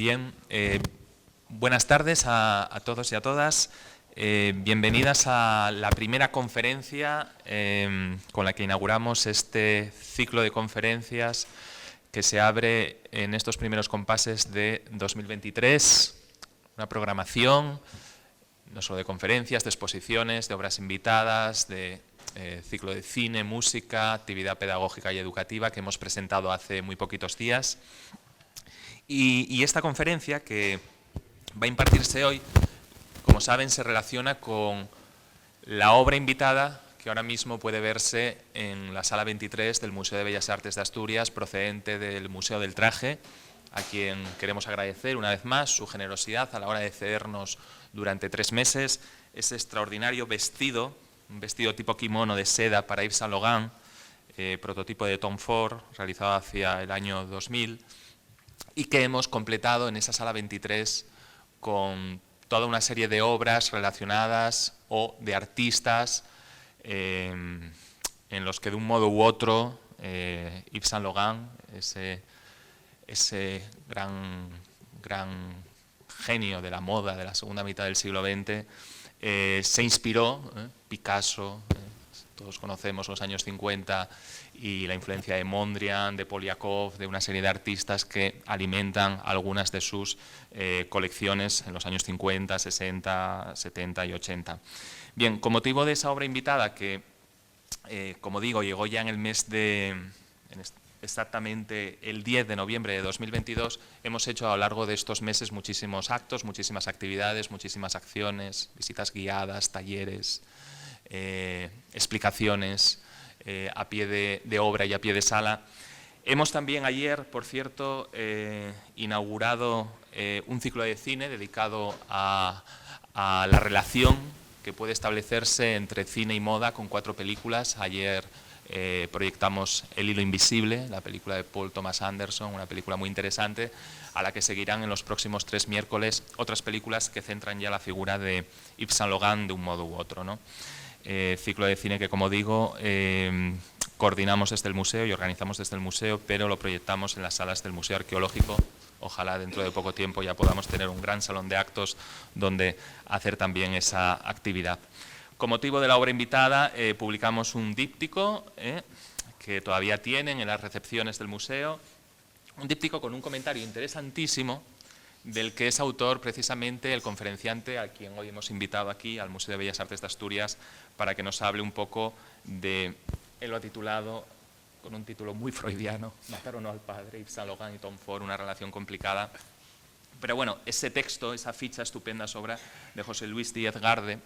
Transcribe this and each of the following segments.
Bien, buenas tardes a todos y a todas. Bienvenidas a la primera conferencia con la que inauguramos este ciclo de conferencias que se abre en estos primeros compases de 2023. Una programación no solo de conferencias, de exposiciones, de obras invitadas, de ciclo de cine, música, actividad pedagógica y educativa que hemos presentado hace muy poquitos días. Y esta conferencia que va a impartirse hoy, como saben, se relaciona con la obra invitada que ahora mismo puede verse en la Sala 23 del Museo de Bellas Artes de Asturias, procedente del Museo del Traje, a quien queremos agradecer una vez más su generosidad a la hora de cedernos durante 3 meses ese extraordinario vestido, un vestido tipo kimono de seda para Yves Saint Laurent, prototipo de Tom Ford, realizado hacia el año 2000, y que hemos completado en esa Sala 23 con toda una serie de obras relacionadas o de artistas en los que de un modo u otro Yves Saint Laurent, ese gran genio de la moda de la segunda mitad del siglo XX, se inspiró. Picasso, todos conocemos los años 50 y la influencia de Mondrian, de Polyakov, de una serie de artistas que alimentan algunas de sus colecciones en los años 50, 60, 70 y 80. Bien, con motivo de esa obra invitada que, como digo, llegó ya en el mes de... exactamente el 10 de noviembre de 2022, hemos hecho a lo largo de estos meses muchísimos actos, muchísimas actividades, muchísimas acciones, visitas guiadas, talleres, explicaciones a pie de obra y a pie de sala. Hemos también ayer, por cierto, inaugurado un ciclo de cine dedicado a la relación que puede establecerse entre cine y moda con 4 películas. Ayer proyectamos El hilo invisible, la película de Paul Thomas Anderson, una película muy interesante, a la que seguirán en los próximos 3 miércoles otras películas que centran ya la figura de Yves Saint Laurent de un modo u otro, ¿no? Ciclo de cine que, como digo, coordinamos desde el museo y organizamos desde el museo, pero lo proyectamos en las salas del Museo Arqueológico. Ojalá dentro de poco tiempo ya podamos tener un gran salón de actos donde hacer también esa actividad. Con motivo de la obra invitada, publicamos un díptico que todavía tienen en las recepciones del museo, un díptico con un comentario interesantísimo del que es autor precisamente el conferenciante a quien hoy hemos invitado aquí al Museo de Bellas Artes de Asturias para que nos hable un poco de, él lo ha titulado con un título muy freudiano, Matar o no al padre, Yves Saint Laurent y Tom Ford, una relación complicada. Pero bueno, ese texto, esa ficha estupenda es obra de José Luis Díez Garde,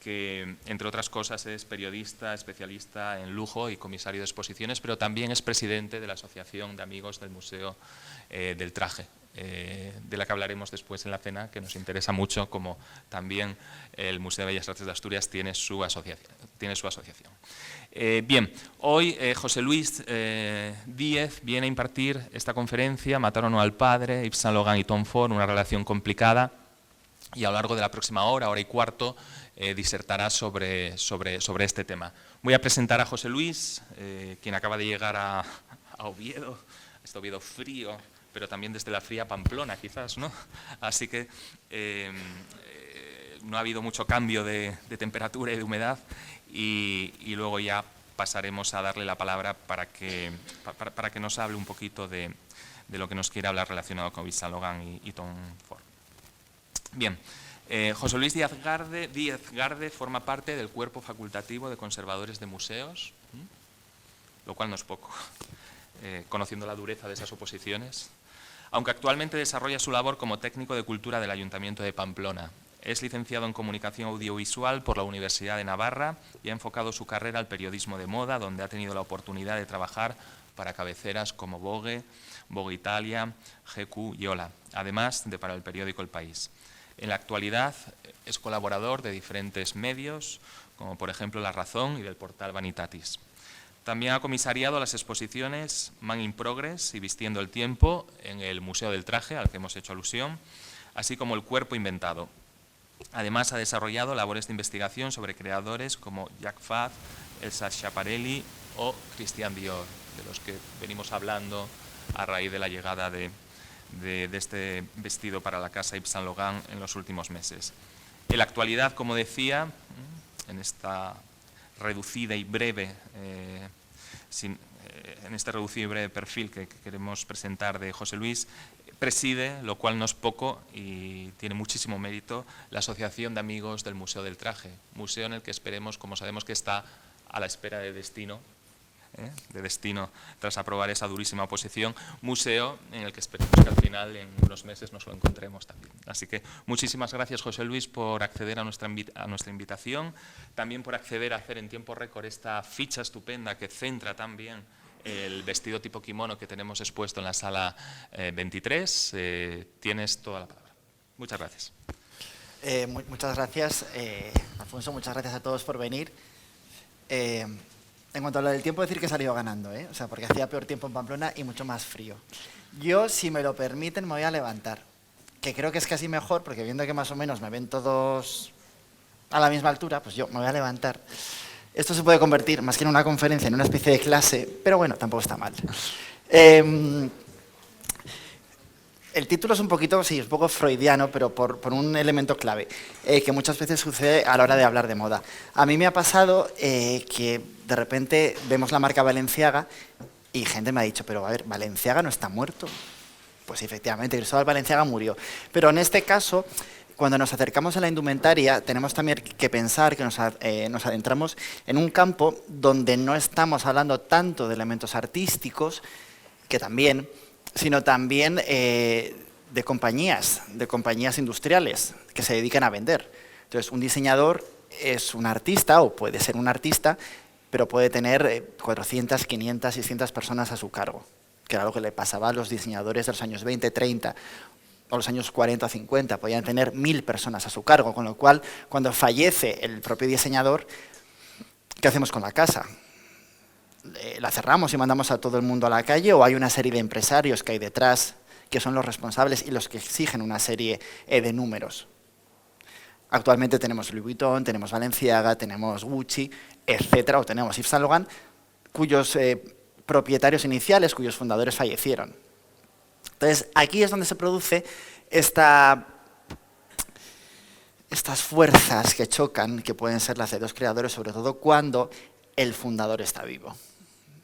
que entre otras cosas es periodista, especialista en lujo y comisario de exposiciones, pero también es presidente de la Asociación de Amigos del Museo del Traje, de la que hablaremos después en la cena, que nos interesa mucho, como también el Museo de Bellas Artes de Asturias tiene su asociación. Bien, hoy José Luis Díez viene a impartir esta conferencia, Matar o no al padre, Yves Saint Laurent y Tom Ford, una relación complicada, y a lo largo de la próxima hora y cuarto, disertará sobre este tema. Voy a presentar a José Luis, quien acaba de llegar a Oviedo, este Oviedo frío, pero también desde la fría Pamplona, quizás, ¿no? Así que no ha habido mucho cambio de temperatura y de humedad, y luego ya pasaremos a darle la palabra para que nos hable un poquito de lo que nos quiere hablar relacionado con Yves Saint Laurent y Tom Ford. Bien. José Luis Díez Garde forma parte del cuerpo facultativo de conservadores de museos, lo cual no es poco, conociendo la dureza de esas oposiciones, aunque actualmente desarrolla su labor como técnico de cultura del Ayuntamiento de Pamplona. Es licenciado en Comunicación Audiovisual por la Universidad de Navarra y ha enfocado su carrera al periodismo de moda, donde ha tenido la oportunidad de trabajar para cabeceras como Vogue, Vogue Italia, GQ y Hola, además de para el periódico El País. En la actualidad es colaborador de diferentes medios, como por ejemplo La Razón y del portal Vanitatis. También ha comisariado las exposiciones Man in Progress y Vistiendo el Tiempo en el Museo del Traje, al que hemos hecho alusión, así como El Cuerpo Inventado. Además, ha desarrollado labores de investigación sobre creadores como Jacques Fath, Elsa Schiaparelli o Christian Dior, de los que venimos hablando a raíz de la llegada de de este vestido para la casa Yves Saint Laurent en los últimos meses. En la actualidad, como decía, en esta reducida y breve en este reducido y breve perfil que queremos presentar de José Luis, preside, lo cual no es poco y tiene muchísimo mérito, la Asociación de Amigos del Museo del Traje, museo en el que esperemos, como sabemos que está a la espera de destino tras aprobar esa durísima oposición, museo en el que esperemos que al final, en unos meses, nos lo encontremos también. Así que muchísimas gracias, José Luis, por acceder a nuestra invitación, también por acceder a hacer en tiempo récord esta ficha estupenda que centra también el vestido tipo kimono que tenemos expuesto en la sala 23. Tienes toda la palabra. Muchas gracias. Muchas gracias, Alfonso, muchas gracias a todos por venir. En cuanto a lo del tiempo, decir que he salido ganando, o sea, porque hacía peor tiempo en Pamplona y mucho más frío. Yo, si me lo permiten, me voy a levantar, que creo que es casi mejor, porque viendo que más o menos me ven todos a la misma altura, pues yo me voy a levantar. Esto se puede convertir, más que en una conferencia, en una especie de clase, pero bueno, tampoco está mal. El título es un poquito, sí, es un poco freudiano, pero por un elemento clave, que muchas veces sucede a la hora de hablar de moda. A mí me ha pasado que de repente vemos la marca Balenciaga y gente me ha dicho, pero a ver, ¿Balenciaga no está muerto? Pues efectivamente, Cristóbal Balenciaga murió. Pero en este caso, cuando nos acercamos a la indumentaria, tenemos también que pensar que nos adentramos en un campo donde no estamos hablando tanto de elementos artísticos, que también, sino también de compañías industriales que se dedican a vender. Entonces, un diseñador es un artista, o puede ser un artista, pero puede tener 400, 500, 600 personas a su cargo, que era lo que le pasaba a los diseñadores de los años 20, 30, o los años 40 o 50, podían tener 1000 personas a su cargo, con lo cual, cuando fallece el propio diseñador, ¿qué hacemos con la casa? ¿La cerramos y mandamos a todo el mundo a la calle, o hay una serie de empresarios que hay detrás que son los responsables y los que exigen una serie de números? Actualmente tenemos Louis Vuitton, tenemos Balenciaga, tenemos Gucci, etcétera, o tenemos Yves Saint Laurent, cuyos propietarios iniciales, cuyos fundadores fallecieron. Entonces, aquí es donde se produce estas fuerzas que chocan, que pueden ser las de dos creadores, sobre todo cuando el fundador está vivo,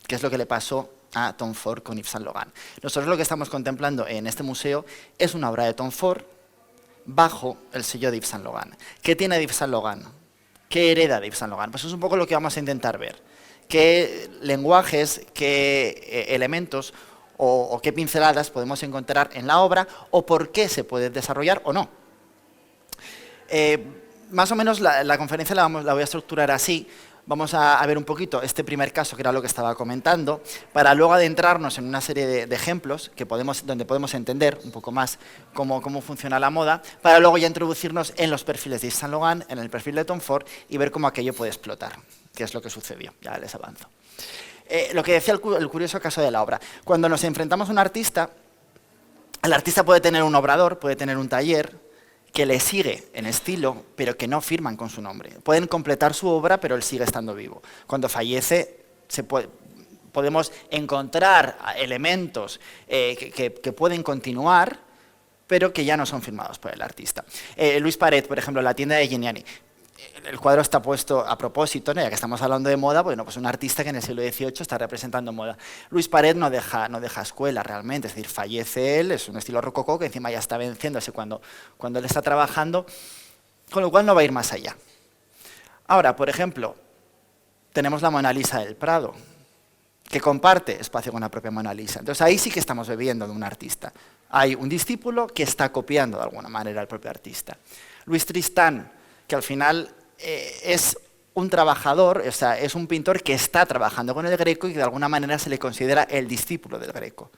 que es lo que le pasó a Tom Ford con Yves Saint Laurent. Nosotros lo que estamos contemplando en este museo es una obra de Tom Ford bajo el sello de Yves Saint Laurent. ¿Qué tiene Yves Saint Laurent? ¿Qué hereda de Yves Saint Laurent? Pues es un poco lo que vamos a intentar ver. ¿Qué lenguajes, qué elementos o qué pinceladas podemos encontrar en la obra, o por qué se puede desarrollar o no? Más o menos la conferencia la voy a estructurar así. Vamos a ver un poquito este primer caso, que era lo que estaba comentando, para luego adentrarnos en una serie de ejemplos donde podemos entender un poco más cómo funciona la moda, para luego ya introducirnos en los perfiles de Yves Saint Laurent, en el perfil de Tom Ford, y ver cómo aquello puede explotar, que es lo que sucedió. Ya les avanzo. Lo que decía el curioso caso de la obra. Cuando nos enfrentamos a un artista, el artista puede tener un obrador, puede tener un taller que le sigue en estilo, pero que no firman con su nombre. Pueden completar su obra, pero él sigue estando vivo. Cuando fallece, podemos encontrar elementos que pueden continuar, pero que ya no son firmados por el artista. Luis Paret, por ejemplo, la tienda de Giuliani. El cuadro está puesto a propósito, ¿no? Ya que estamos hablando de moda, bueno, pues un artista que en el siglo XVIII está representando moda. Luis Paret no deja escuela realmente, es decir, fallece él, es un estilo rococó que encima ya está venciéndose cuando él está trabajando, con lo cual no va a ir más allá. Ahora, por ejemplo, tenemos la Mona Lisa del Prado, que comparte espacio con la propia Mona Lisa. Entonces ahí sí que estamos bebiendo de un artista. Hay un discípulo que está copiando de alguna manera al propio artista. Louis Tristan, que al final es un trabajador, o sea, es un pintor que está trabajando con el Greco y que de alguna manera se le considera el discípulo del Greco.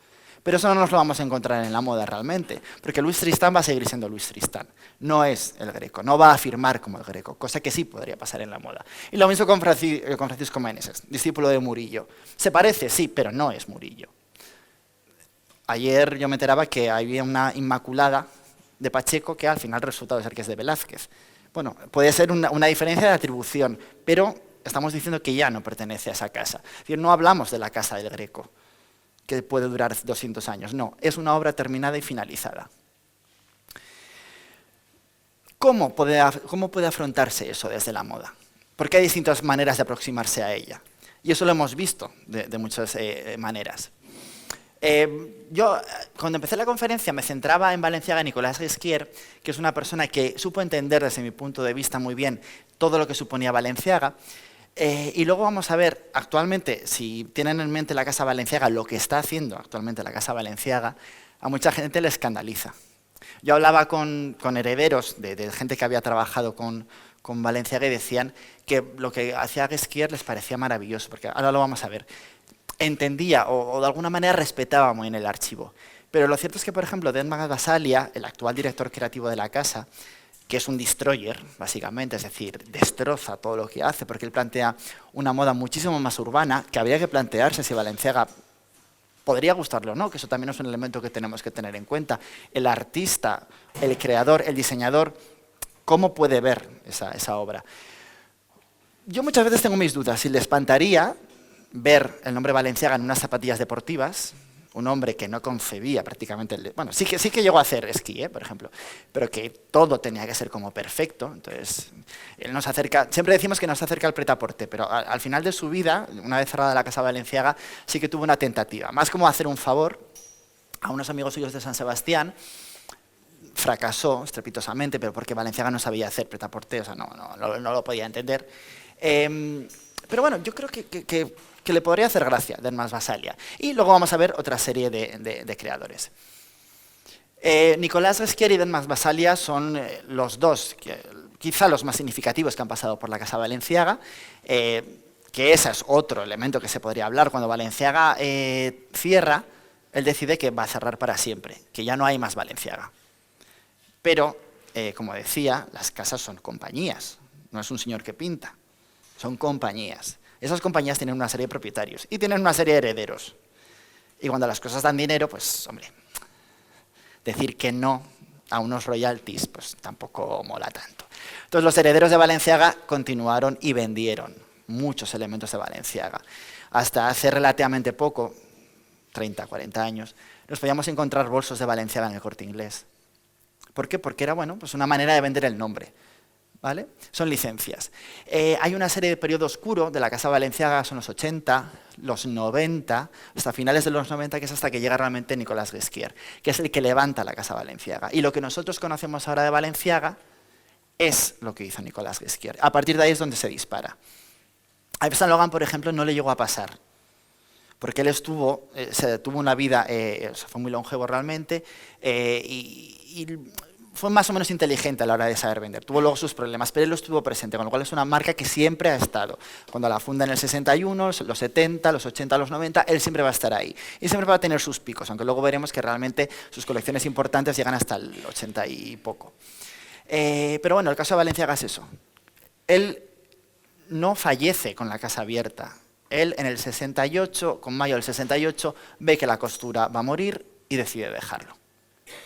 Pero eso no nos lo vamos a encontrar en la moda realmente, porque Louis Tristan va a seguir siendo Louis Tristan, no es el Greco, no va a firmar como el Greco, cosa que sí podría pasar en la moda. Y lo mismo con Francisco Meneses, discípulo de Murillo. ¿Se parece? Sí, pero no es Murillo. Ayer yo me enteraba que había una Inmaculada de Pacheco que al final resultó ser que es de Velázquez. Bueno, puede ser una diferencia de atribución, pero estamos diciendo que ya no pertenece a esa casa. Es decir, no hablamos de la casa del Greco, que puede durar 200 años. No, es una obra terminada y finalizada. ¿Cómo puede afrontarse eso desde la moda? Porque hay distintas maneras de aproximarse a ella. Y eso lo hemos visto de muchas maneras. Yo, cuando empecé la conferencia, me centraba en Balenciaga Nicolas Ghesquière, que es una persona que supo entender desde mi punto de vista muy bien todo lo que suponía Balenciaga. Y luego vamos a ver, actualmente, si tienen en mente la Casa Balenciaga, lo que está haciendo actualmente la Casa Balenciaga, a mucha gente le escandaliza. Yo hablaba con herederos de gente que había trabajado con Balenciaga y decían que lo que hacía Ghesquière les parecía maravilloso, porque ahora lo vamos a ver. Entendía o de alguna manera respetaba muy en el archivo. Pero lo cierto es que, por ejemplo, Demna Gvasalia, el actual director creativo de la casa, que es un destroyer, básicamente, es decir, destroza todo lo que hace, porque él plantea una moda muchísimo más urbana, que habría que plantearse si Balenciaga podría gustarle o no, que eso también es un elemento que tenemos que tener en cuenta. El artista, el creador, el diseñador, ¿cómo puede ver esa obra? Yo muchas veces tengo mis dudas. Si le espantaría ver el nombre Balenciaga en unas zapatillas deportivas, un hombre que no concebía prácticamente, bueno, sí que llegó a hacer esquí, por ejemplo, pero que todo tenía que ser como perfecto. Entonces, él nos acerca, siempre decimos que nos acerca al prêt-à-porter, pero al final de su vida, una vez cerrada la Casa Balenciaga, sí que tuvo una tentativa, más como hacer un favor a unos amigos suyos de San Sebastián. Fracasó estrepitosamente, pero porque Balenciaga no sabía hacer prêt-à-porter, o sea, no lo podía entender. Pero bueno, yo creo que le podría hacer gracia Demna Gvasalia. Y luego vamos a ver otra serie de creadores. Nicolas Ghesquière y Demna Gvasalia son los dos, quizá los más significativos que han pasado por la Casa Balenciaga, que ese es otro elemento que se podría hablar. Cuando Balenciaga cierra, él decide que va a cerrar para siempre, que ya no hay más Balenciaga. Pero, como decía, las casas son compañías, no es un señor que pinta, son compañías. Esas compañías tienen una serie de propietarios y tienen una serie de herederos. Y cuando las cosas dan dinero, pues, hombre, decir que no a unos royalties, pues tampoco mola tanto. Entonces, los herederos de Balenciaga continuaron y vendieron muchos elementos de Balenciaga. Hasta hace relativamente poco, 30, 40 años, nos podíamos encontrar bolsos de Balenciaga en el Corte Inglés. ¿Por qué? Porque era, bueno, pues una manera de vender el nombre. ¿Vale? Son licencias. Hay una serie de periodo oscuro de la Casa Balenciaga, son los 80, los 90, hasta finales de los 90, que es hasta que llega realmente Nicolas Ghesquière, que es el que levanta la Casa Balenciaga. Y lo que nosotros conocemos ahora de Balenciaga es lo que hizo Nicolas Ghesquière. A partir de ahí es donde se dispara. A Yves Saint Laurent, por ejemplo, no le llegó a pasar, porque él tuvo una vida, fue muy longevo realmente, y fue más o menos inteligente a la hora de saber vender. Tuvo luego sus problemas, pero él lo estuvo presente, con lo cual es una marca que siempre ha estado. Cuando la funda en el 61, los 70, los 80, los 90, él siempre va a estar ahí. Y siempre va a tener sus picos, aunque luego veremos que realmente sus colecciones importantes llegan hasta el 80 y poco. Pero bueno, el caso de Balenciaga es eso. Él no fallece con la casa abierta. Él en el 68, con mayo del 68, ve que la costura va a morir y decide dejarlo.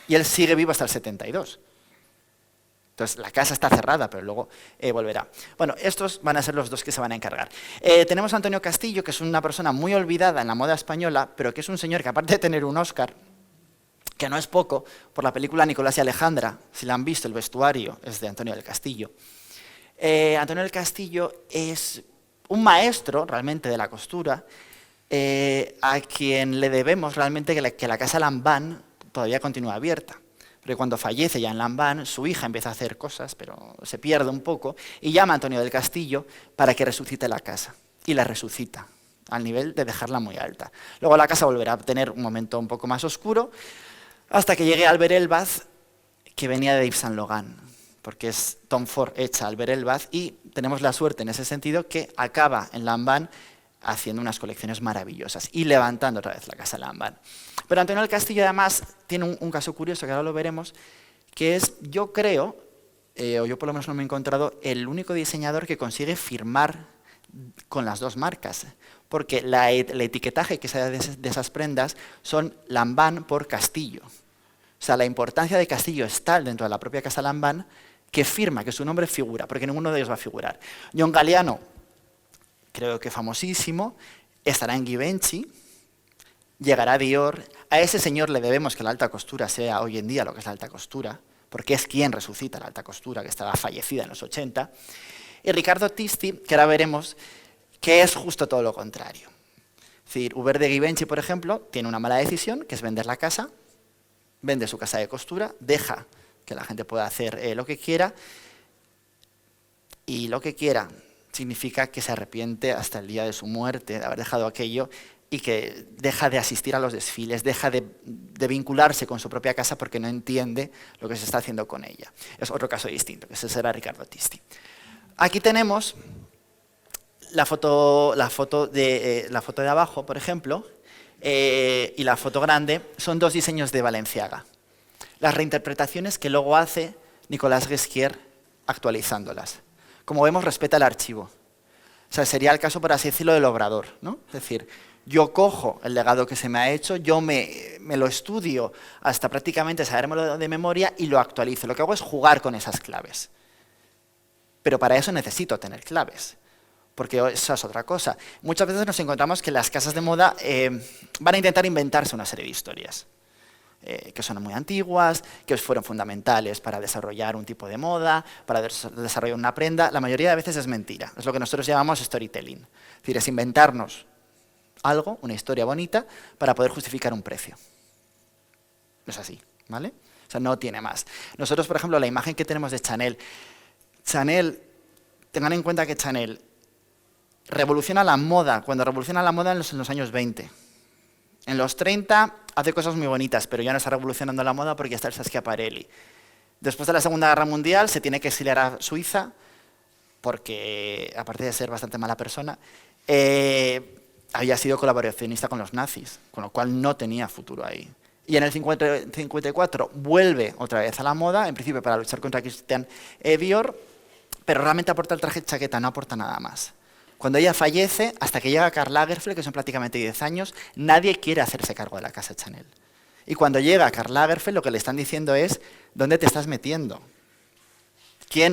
Y él sigue vivo hasta el 72. Entonces, la casa está cerrada, pero luego volverá. Bueno, estos van a ser los dos que se van a encargar. Tenemos a Antonio Castillo, que es una persona muy olvidada en la moda española, pero que es un señor que, aparte de tener un Oscar, que no es poco, por la película Nicolás y Alejandra, si la han visto, el vestuario es de Antonio del Castillo. Antonio del Castillo es un maestro, realmente, de la costura, a quien le debemos realmente que la casa Lanvin todavía continúa abierta. Porque cuando fallece ya en Lanvin, su hija empieza a hacer cosas, pero se pierde un poco, y llama a Antonio del Castillo para que resucite la casa. Y la resucita, al nivel de dejarla muy alta. Luego la casa volverá a tener un momento un poco más oscuro, hasta que llegue Albert Elbaz, que venía de Yves Saint Laurent, porque es Tom Ford hecha Albert Elbaz, y tenemos la suerte en ese sentido que acaba en Lanvin haciendo unas colecciones maravillosas y levantando otra vez la casa Lanvin. Pero Antonio del Castillo además tiene un caso curioso, que ahora lo veremos, que es, yo creo, o yo por lo menos no me he encontrado, el único diseñador que consigue firmar con las dos marcas, porque el etiquetaje que se da de esas prendas son Lanvin por Castillo. O sea, la importancia de Castillo es tal dentro de la propia casa Lanvin que firma, que su nombre figura, porque ninguno de ellos va a figurar. John Galliano, creo que famosísimo, estará en Givenchy, llegará Dior, a ese señor le debemos que la alta costura sea hoy en día lo que es la alta costura, porque es quien resucita la alta costura, que estaba fallecida en los 80, y Riccardo Tisti, que ahora veremos, que es justo todo lo contrario. Es decir, Hubert de Givenchy, por ejemplo, tiene una mala decisión, que es vender la casa, vende su casa de costura, deja que la gente pueda hacer lo que quiera, y lo que quiera significa que se arrepiente hasta el día de su muerte de haber dejado aquello y que deja de asistir a los desfiles, deja de vincularse con su propia casa porque no entiende lo que se está haciendo con ella. Es otro caso distinto, que ese será Riccardo Tisti. Aquí tenemos la foto de abajo, por ejemplo, y la foto grande, son dos diseños de Balenciaga. Las reinterpretaciones que luego hace Nicolas Ghesquière actualizándolas. Como vemos, respeta el archivo. O sea, sería el caso, por así decirlo, del obrador, ¿no? Es decir, yo cojo el legado que se me ha hecho, yo me lo estudio hasta prácticamente sabérmelo de memoria y lo actualizo. Lo que hago es jugar con esas claves. Pero para eso necesito tener claves, porque eso es otra cosa. Muchas veces nos encontramos que las casas de moda van a intentar inventarse una serie de historias. Que son muy antiguas, que fueron fundamentales para desarrollar un tipo de moda, para desarrollar una prenda. La mayoría de veces es mentira, es lo que nosotros llamamos storytelling. Es decir, es inventarnos algo, una historia bonita, para poder justificar un precio. Es así, ¿vale? O sea, no tiene más. Nosotros, por ejemplo, la imagen que tenemos de Chanel, tengan en cuenta que Chanel revoluciona la moda, cuando revoluciona la moda en los años 20. En los 30 hace cosas muy bonitas, pero ya no está revolucionando la moda porque ya está el Schiaparelli. Después de la Segunda Guerra Mundial se tiene que exiliar a Suiza, porque, aparte de ser bastante mala persona, había sido colaboracionista con los nazis, con lo cual no tenía futuro ahí. Y en el 54 vuelve otra vez a la moda, en principio para luchar contra Christian Dior, pero realmente aporta el traje chaqueta, no aporta nada más. Cuando ella fallece, hasta que llega Karl Lagerfeld, que son prácticamente 10 años, nadie quiere hacerse cargo de la casa Chanel. Y cuando llega Karl Lagerfeld, lo que le están diciendo es, ¿dónde te estás metiendo?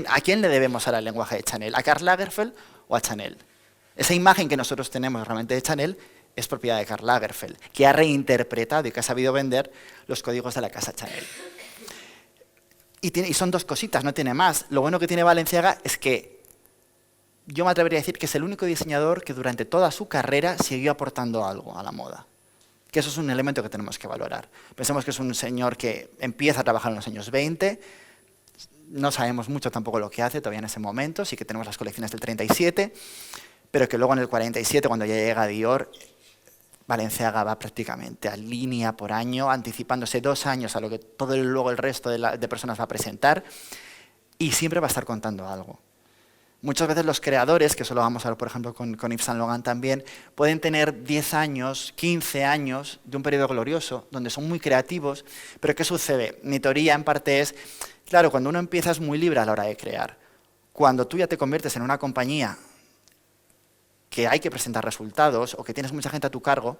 ¿A quién le debemos ahora el lenguaje de Chanel? ¿A Karl Lagerfeld o a Chanel? Esa imagen que nosotros tenemos realmente de Chanel es propiedad de Karl Lagerfeld, que ha reinterpretado y que ha sabido vender los códigos de la casa Chanel. Y son dos cositas, no tiene más. Lo bueno que tiene Balenciaga es que yo me atrevería a decir que es el único diseñador que durante toda su carrera siguió aportando algo a la moda. Que eso es un elemento que tenemos que valorar. Pensemos que es un señor que empieza a trabajar en los años 20, no sabemos mucho tampoco lo que hace todavía en ese momento, sí que tenemos las colecciones del 37, pero que luego en el 47, cuando ya llega Dior, Balenciaga va prácticamente a línea por año, anticipándose 2 años a lo que luego el resto de personas va a presentar, y siempre va a estar contando algo. Muchas veces los creadores, que eso lo vamos a ver por ejemplo con Yves Saint Laurent también, pueden tener 10 años, 15 años de un periodo glorioso, donde son muy creativos, pero ¿qué sucede? Mi teoría en parte es, claro, cuando uno empieza es muy libre a la hora de crear. Cuando tú ya te conviertes en una compañía que hay que presentar resultados o que tienes mucha gente a tu cargo,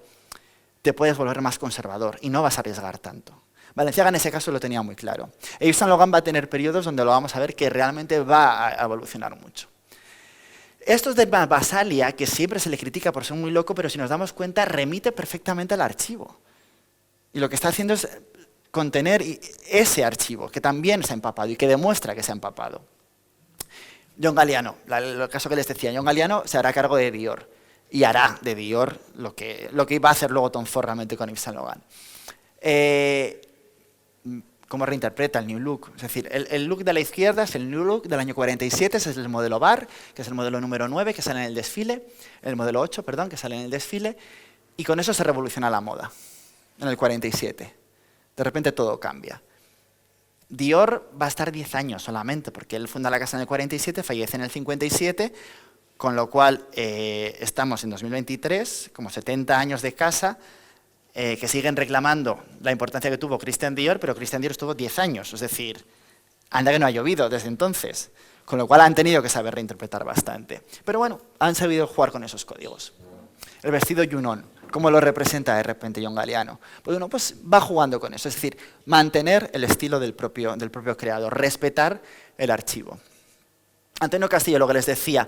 te puedes volver más conservador y no vas a arriesgar tanto. Balenciaga en ese caso lo tenía muy claro. Yves Saint Laurent va a tener periodos donde lo vamos a ver que realmente va a evolucionar mucho. Esto es de Basalia, que siempre se le critica por ser muy loco, pero si nos damos cuenta, remite perfectamente al archivo. Y lo que está haciendo es contener ese archivo, que también se ha empapado y que demuestra que se ha empapado. John Galliano, el caso que les decía, John Galliano se hará cargo de Dior y hará de Dior lo que iba a hacer luego Tom Ford realmente con Yves Saint Laurent. ¿Cómo reinterpreta el New Look? Es decir, el look de la izquierda es el New Look del año 47, ese es el modelo Bar, que es el modelo número 9 que sale en el desfile, el modelo 8, perdón, que sale en el desfile, y con eso se revoluciona la moda, en el 47. De repente todo cambia. Dior va a estar 10 años solamente, porque él funda la casa en el 47, fallece en el 57, con lo cual estamos en 2023, como 70 años de casa, que siguen reclamando la importancia que tuvo Christian Dior, pero Christian Dior estuvo 10 años, es decir, anda que no ha llovido desde entonces, con lo cual han tenido que saber reinterpretar bastante. Pero bueno, han sabido jugar con esos códigos. El vestido Junon, ¿cómo lo representa de repente John Galliano? Pues uno pues va jugando con eso, es decir, mantener el estilo del propio creador, respetar el archivo. Antonio Castillo, lo que les decía,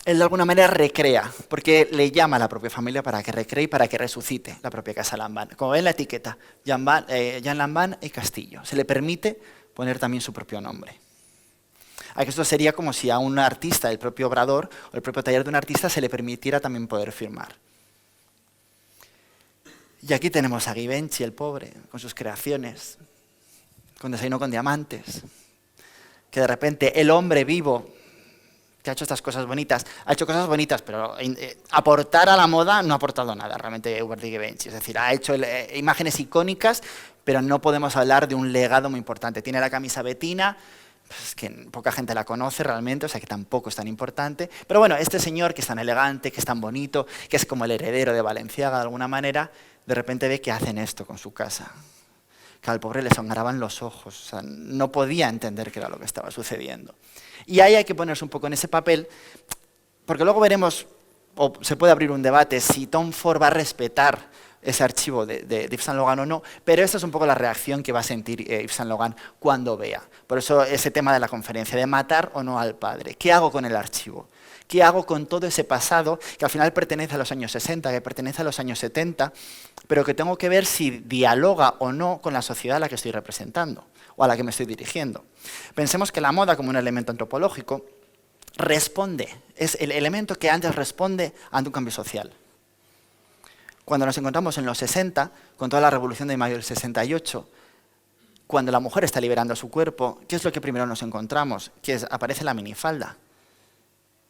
él de alguna manera recrea, porque le llama a la propia familia para que recree y para que resucite la propia casa Lambán. Como ven la etiqueta, Jean Lambán y Castillo. Se le permite poner también su propio nombre. Aquí esto sería como si a un artista, el propio obrador o el propio taller de un artista, se le permitiera también poder firmar. Y aquí tenemos a Givenchy, el pobre, con sus creaciones, con Desayuno con Diamantes, que de repente el hombre vivo que ha hecho estas cosas bonitas, ha hecho cosas bonitas, pero aportar a la moda no ha aportado nada realmente Hubert de Givenchy. Es decir, ha hecho imágenes icónicas, pero no podemos hablar de un legado muy importante. Tiene la camisa Bettina, pues, que poca gente la conoce realmente, o sea que tampoco es tan importante. Pero bueno, este señor que es tan elegante, que es tan bonito, que es como el heredero de Balenciaga de alguna manera, de repente ve que hacen esto con su casa. Que al pobre le sangraban los ojos, o sea, no podía entender qué era lo que estaba sucediendo. Y ahí hay que ponerse un poco en ese papel, porque luego veremos, o se puede abrir un debate, si Tom Ford va a respetar ese archivo de Yves Saint Laurent o no, pero esta es un poco la reacción que va a sentir Yves Saint Laurent cuando vea. Por eso ese tema de la conferencia, de matar o no al padre. ¿Qué hago con el archivo? ¿Qué hago con todo ese pasado que al final pertenece a los años 60, que pertenece a los años 70, pero que tengo que ver si dialoga o no con la sociedad a la que estoy representando o a la que me estoy dirigiendo? Pensemos que la moda, como un elemento antropológico, responde, es el elemento que antes responde ante un cambio social. Cuando nos encontramos en los 60, con toda la revolución de mayo del 68, cuando la mujer está liberando su cuerpo, ¿qué es lo que primero nos encontramos? Que aparece la minifalda.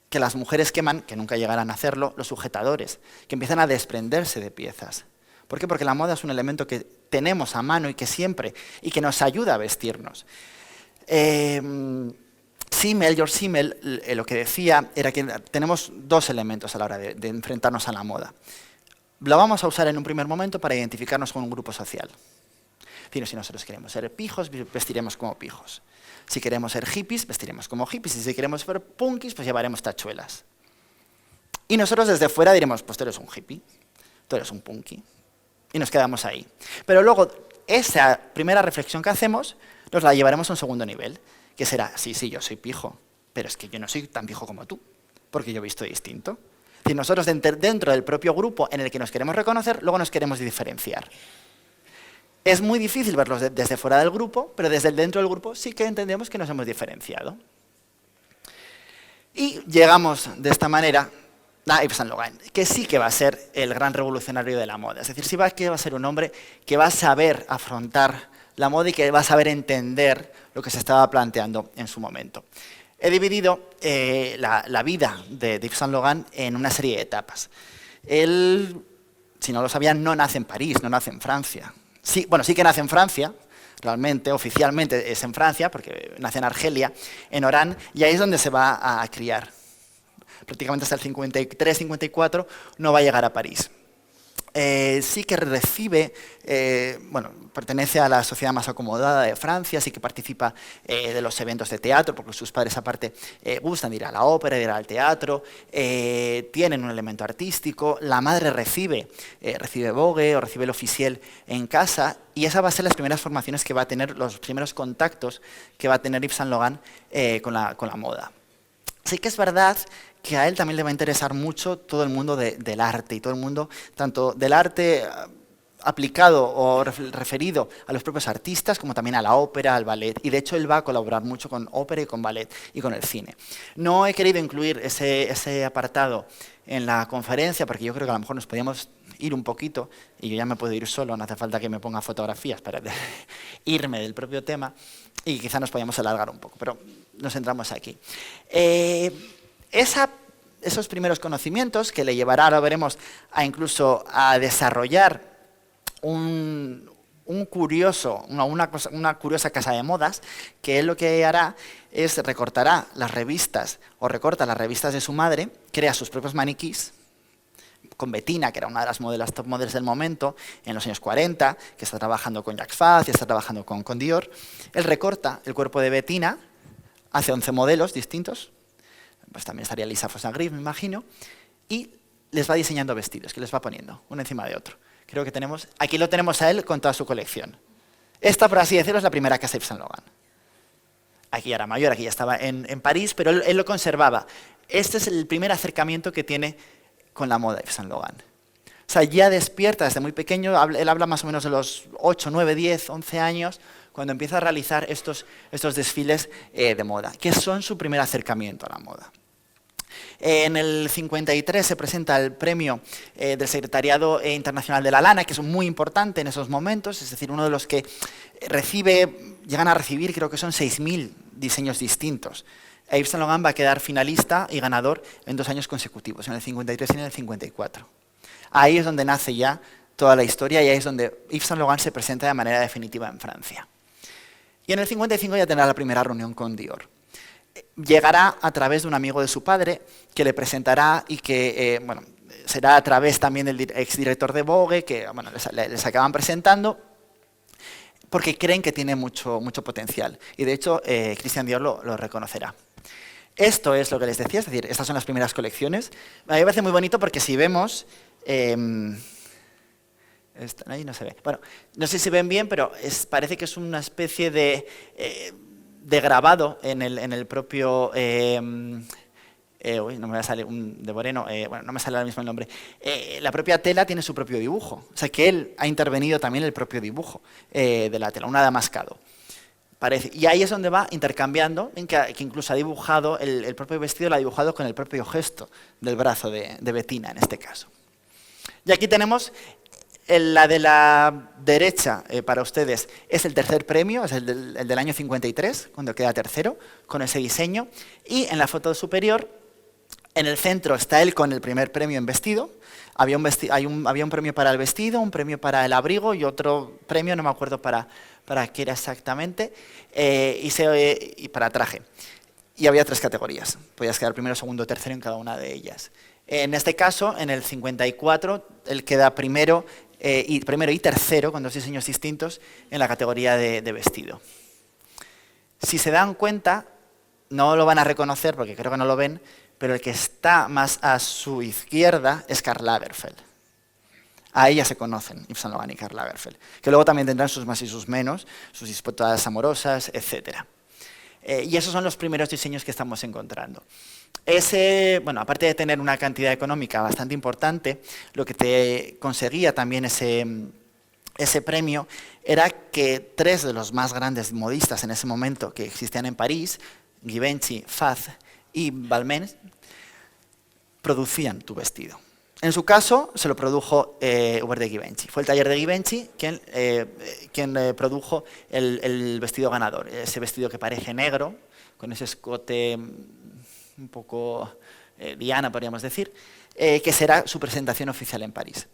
Que las mujeres queman, que nunca llegarán a hacerlo, los sujetadores, que empiezan a desprenderse de piezas. ¿Por qué? Porque la moda es un elemento que tenemos a mano y que siempre, y que nos ayuda a vestirnos. George Simmel, lo que decía era que tenemos dos elementos a la hora de enfrentarnos a la moda. Lo vamos a usar en un primer momento para identificarnos con un grupo social. Si nosotros queremos ser pijos, vestiremos como pijos. Si queremos ser hippies, vestiremos como hippies. Y si queremos ser punkis, pues llevaremos tachuelas. Y nosotros desde fuera diremos, pues tú eres un hippie, tú eres un punky. Y nos quedamos ahí. Pero luego, esa primera reflexión que hacemos, nos la llevaremos a un segundo nivel, que será, sí, yo soy pijo, pero es que yo no soy tan pijo como tú, porque yo he visto distinto. Si nosotros dentro del propio grupo en el que nos queremos reconocer, luego nos queremos diferenciar. Es muy difícil verlos desde fuera del grupo, pero desde dentro del grupo sí que entendemos que nos hemos diferenciado. Y llegamos de esta manera a Yves Saint Laurent, que sí que va a ser el gran revolucionario de la moda. Es decir, sí que va a ser un hombre que va a saber afrontar la moda y que va a saber entender lo que se estaba planteando en su momento. He dividido la vida de Yves Saint Laurent en una serie de etapas. Él, si no lo sabían, no nace en París, no nace en Francia. Sí, bueno, sí que nace en Francia, realmente, oficialmente es en Francia, porque nace en Argelia, en Orán, y ahí es donde se va a criar. Prácticamente hasta el 53-54 no va a llegar a París. Sí que recibe, pertenece a la sociedad más acomodada de Francia, sí que participa de los eventos de teatro, porque sus padres aparte gustan de ir a la ópera, de ir al teatro, tienen un elemento artístico, la madre recibe Vogue o recibe el Officiel en casa, y esa va a ser las primeras formaciones que va a tener, los primeros contactos que va a tener Yves Saint Laurent con la moda. Sí que es verdad que a él también le va a interesar mucho todo el mundo del arte, y todo el mundo, tanto del arte aplicado o referido a los propios artistas, como también a la ópera, al ballet, y de hecho él va a colaborar mucho con ópera y con ballet y con el cine. No he querido incluir ese apartado en la conferencia, porque yo creo que a lo mejor nos podíamos ir un poquito, y yo ya me puedo ir solo, no hace falta que me ponga fotografías para irme del propio tema, y quizá nos podíamos alargar un poco, pero nos centramos aquí. Esos primeros conocimientos que le llevará, lo veremos, incluso a desarrollar una curiosa casa de modas, que él lo que hará es recortará las revistas, o recorta las revistas de su madre, crea sus propios maniquís, con Bettina, que era una de las modelos top models del momento, en los años 40, que está trabajando con Jacques Fath y está trabajando con Dior. Él recorta el cuerpo de Bettina, hace 11 modelos distintos, pues también estaría Lisa Fossagriff, me imagino, y les va diseñando vestidos, que les va poniendo uno encima de otro. Creo que aquí lo tenemos a él con toda su colección. Esta, por así decirlo, es la primera casa de Yves Saint Laurent. Aquí era mayor, aquí ya estaba en París, pero él lo conservaba. Este es el primer acercamiento que tiene con la moda Yves Saint Laurent. O sea, ya despierta desde muy pequeño, él habla más o menos de los 8, 9, 10, 11 años, cuando empieza a realizar estos desfiles de moda, que son su primer acercamiento a la moda. En el 53 se presenta el premio del Secretariado Internacional de la Lana, que es muy importante en esos momentos, es decir, uno de los que llegan a recibir, creo que son 6.000 diseños distintos. Yves Saint Laurent va a quedar finalista y ganador en 2 años consecutivos, en el 53 y en el 54. Ahí es donde nace ya toda la historia y ahí es donde Yves Saint Laurent se presenta de manera definitiva en Francia. Y en el 55 ya tendrá la primera reunión con Dior. Llegará a través de un amigo de su padre que le presentará y que será a través también del exdirector de Vogue, que les acaban presentando, porque creen que tiene mucho potencial. Y de hecho, Christian Dior lo reconocerá. Esto es lo que les decía, es decir, estas son las primeras colecciones. A mí me parece muy bonito porque si vemos... ahí no se ve. Bueno, no sé si ven bien, pero parece que es una especie de grabado en el propio... no me va a salir de Moreno, no me sale ahora mismo el nombre. La propia tela tiene su propio dibujo. O sea que él ha intervenido también el propio dibujo de la tela, un adamascado. Parece. Y ahí es donde va intercambiando, que incluso ha dibujado, el propio vestido lo ha dibujado con el propio gesto del brazo de Bettina, en este caso. Y aquí tenemos la de la derecha, para ustedes, es el tercer premio, es el del año 53, cuando queda tercero, con ese diseño. Y en la foto superior, en el centro está él con el primer premio en vestido. Había un premio para el vestido, un premio para el abrigo y otro premio, no me acuerdo para qué era exactamente, y para traje. Y había 3 categorías. Podías quedar primero, segundo, tercero en cada una de ellas. En este caso, en el 54, él queda primero y tercero, con 2 diseños distintos, en la categoría de vestido. Si se dan cuenta, no lo van a reconocer, porque creo que no lo ven, pero el que está más a su izquierda es Karl Lagerfeld. Ahí ya se conocen Yves Saint Laurent y Karl Lagerfeld, que luego también tendrán sus más y sus menos, sus disputas amorosas, etc. Y esos son los primeros diseños que estamos encontrando. Aparte de tener una cantidad económica bastante importante, lo que te conseguía también ese premio era que 3 de los más grandes modistas en ese momento que existían en París, Givenchy, Faz y Balmain, producían tu vestido. En su caso, se lo produjo Hubert de Givenchy. Fue el taller de Givenchy quien produjo el vestido ganador. Ese vestido que parece negro, con ese escote un poco Diana, podríamos decir, que será su presentación oficial en París.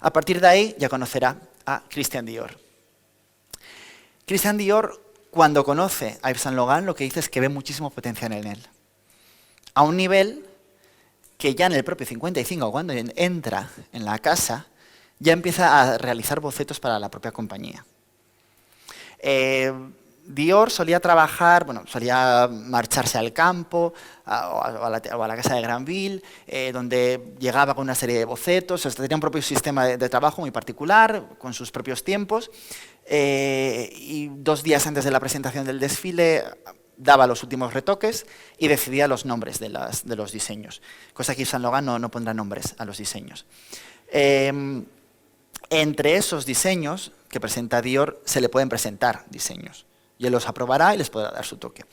A partir de ahí ya conocerá a Christian Dior. Christian Dior, cuando conoce a Yves Saint Laurent, lo que dice es que ve muchísimo potencial en él. A un nivel que ya en el propio 55, cuando entra en la casa, ya empieza a realizar bocetos para la propia compañía. Dior solía trabajar, solía marcharse al campo o a la casa de Granville, donde llegaba con una serie de bocetos, tenía un propio sistema de trabajo muy particular, con sus propios tiempos, y 2 días antes de la presentación del desfile daba los últimos retoques y decidía los nombres de los diseños, cosa que Yves Saint Laurent no pondrá nombres a los diseños. Entre esos diseños que presenta Dior se le pueden presentar diseños y él los aprobará y les podrá dar su toque.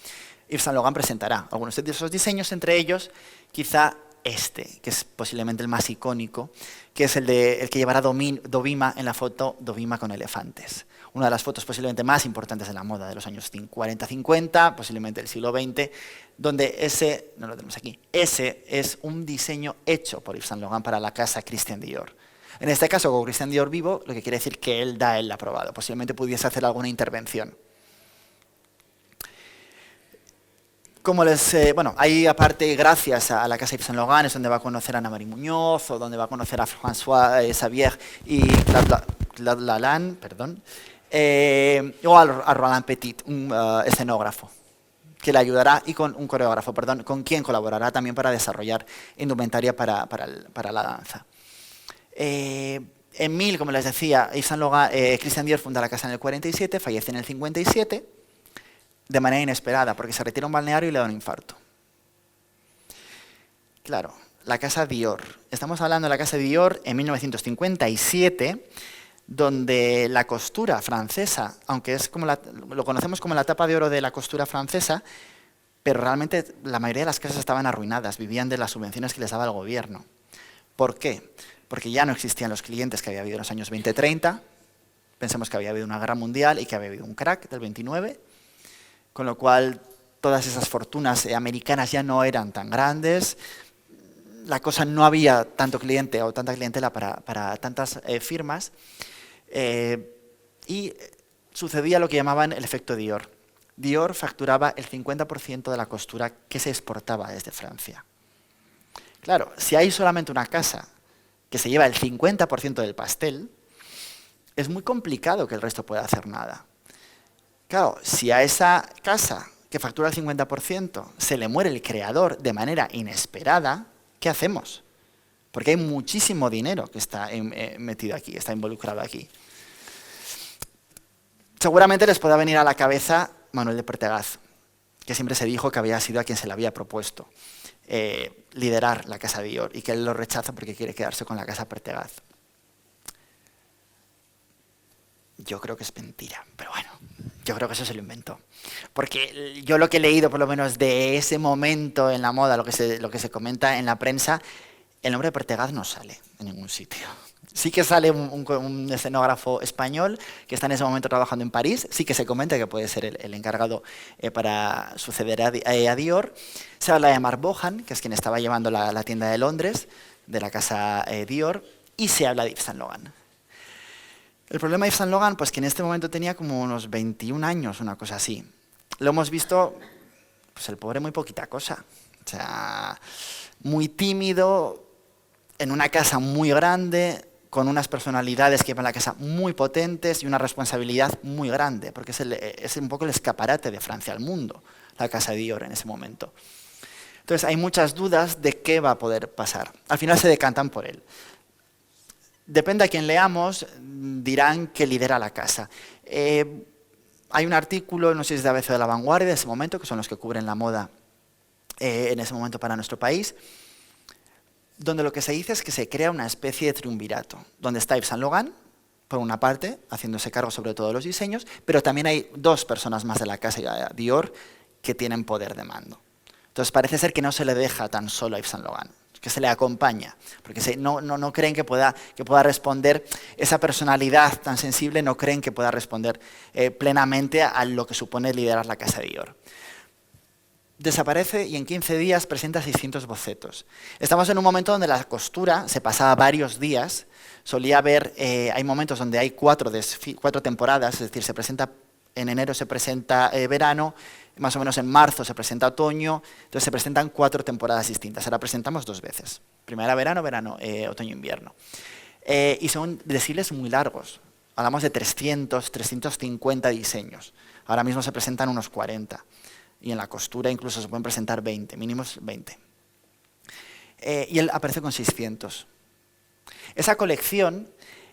Yves Saint Laurent presentará algunos de esos diseños, entre ellos quizá que es posiblemente el más icónico, que es el que llevará Dovima en la foto Dovima con elefantes. Una de las fotos posiblemente más importantes de la moda de los años 40-50, posiblemente del siglo XX, donde no lo tenemos aquí, ese es un diseño hecho por Yves Saint Laurent para la casa Christian Dior. En este caso, con Christian Dior vivo, lo que quiere decir que él da el aprobado. Posiblemente pudiese hacer alguna intervención. Ahí aparte, gracias a la casa Yves Saint Laurent, es donde va a conocer a Ana Marie Muñoz, o donde va a conocer a François Xavier y Claude Lalande, o a Roland Petit, un escenógrafo, que le ayudará, y con un coreógrafo, con quien colaborará también para desarrollar indumentaria para la danza. Como les decía, Yves Saint Laurent, Christian Dior funda la casa en el 47, fallece en el 57, de manera inesperada, porque se retira a un balneario y le da un infarto. Claro, la casa Dior. Estamos hablando de la casa Dior en 1957, donde la costura francesa, aunque es como lo conocemos como la etapa de oro de la costura francesa, pero realmente la mayoría de las casas estaban arruinadas, vivían de las subvenciones que les daba el gobierno. ¿Por qué? Porque ya no existían los clientes que había habido en los años 20-30, pensemos que había habido una guerra mundial y que había habido un crack del 29, con lo cual todas esas fortunas americanas ya no eran tan grandes, la cosa no había tanto cliente o tanta clientela para tantas firmas, y sucedía lo que llamaban el efecto Dior. Dior facturaba el 50% de la costura que se exportaba desde Francia. Claro, si hay solamente una casa que se lleva el 50% del pastel, es muy complicado que el resto pueda hacer nada. Claro, si a esa casa que factura el 50% se le muere el creador de manera inesperada, ¿qué hacemos? Porque hay muchísimo dinero que está metido aquí, está involucrado aquí. Seguramente les pueda venir a la cabeza Manuel de Pertegaz, que siempre se dijo que había sido a quien se le había propuesto liderar la casa Dior y que él lo rechaza porque quiere quedarse con la casa Pertegaz. Yo creo que es mentira, pero bueno, yo creo que eso se lo inventó. Porque yo lo que he leído, por lo menos de ese momento en la moda, lo que se comenta en la prensa, el nombre de Pertegaz no sale en ningún sitio. Sí que sale un escenógrafo español que está en ese momento trabajando en París, sí que se comenta que puede ser el encargado para suceder a Dior. Se habla de Marc Bohan, que es quien estaba llevando la tienda de Londres, de la casa Dior, y se habla de Yves Saint Laurent. El problema de Yves Saint Laurent, pues que en este momento tenía como unos 21 años, una cosa así. Lo hemos visto, pues el pobre muy poquita cosa. O sea, muy tímido, en una casa muy grande, con unas personalidades que llevan la casa muy potentes y una responsabilidad muy grande, porque es un poco el escaparate de Francia al mundo, la casa Dior en ese momento. Entonces hay muchas dudas de qué va a poder pasar. Al final se decantan por él. Depende a quién leamos, dirán que lidera la casa. Hay un artículo, no sé si es de ABC de La Vanguardia, de ese momento, que son los que cubren la moda en ese momento para nuestro país, donde lo que se dice es que se crea una especie de triunvirato, donde está Yves Saint Laurent, por una parte, haciéndose cargo sobre todo de los diseños, pero también hay dos personas más de la casa Dior que tienen poder de mando. Entonces parece ser que no se le deja tan solo a Yves Saint Laurent, que se le acompaña, porque no creen que pueda responder esa personalidad tan sensible, no creen que pueda responder plenamente a lo que supone liderar la casa Dior. Desaparece y en 15 días presenta 600 bocetos. Estamos en un momento donde la costura se pasaba varios días, solía haber, hay momentos donde hay cuatro temporadas, es decir, en enero se presenta verano, más o menos en marzo se presenta otoño, entonces se presentan 4 temporadas distintas. Ahora presentamos 2 veces, primavera, verano, otoño, invierno. Y son desfiles muy largos, hablamos de 300, 350 diseños. Ahora mismo se presentan unos 40. Y en la costura incluso se pueden presentar 20, mínimos 20. Y él aparece con 600. Esa colección,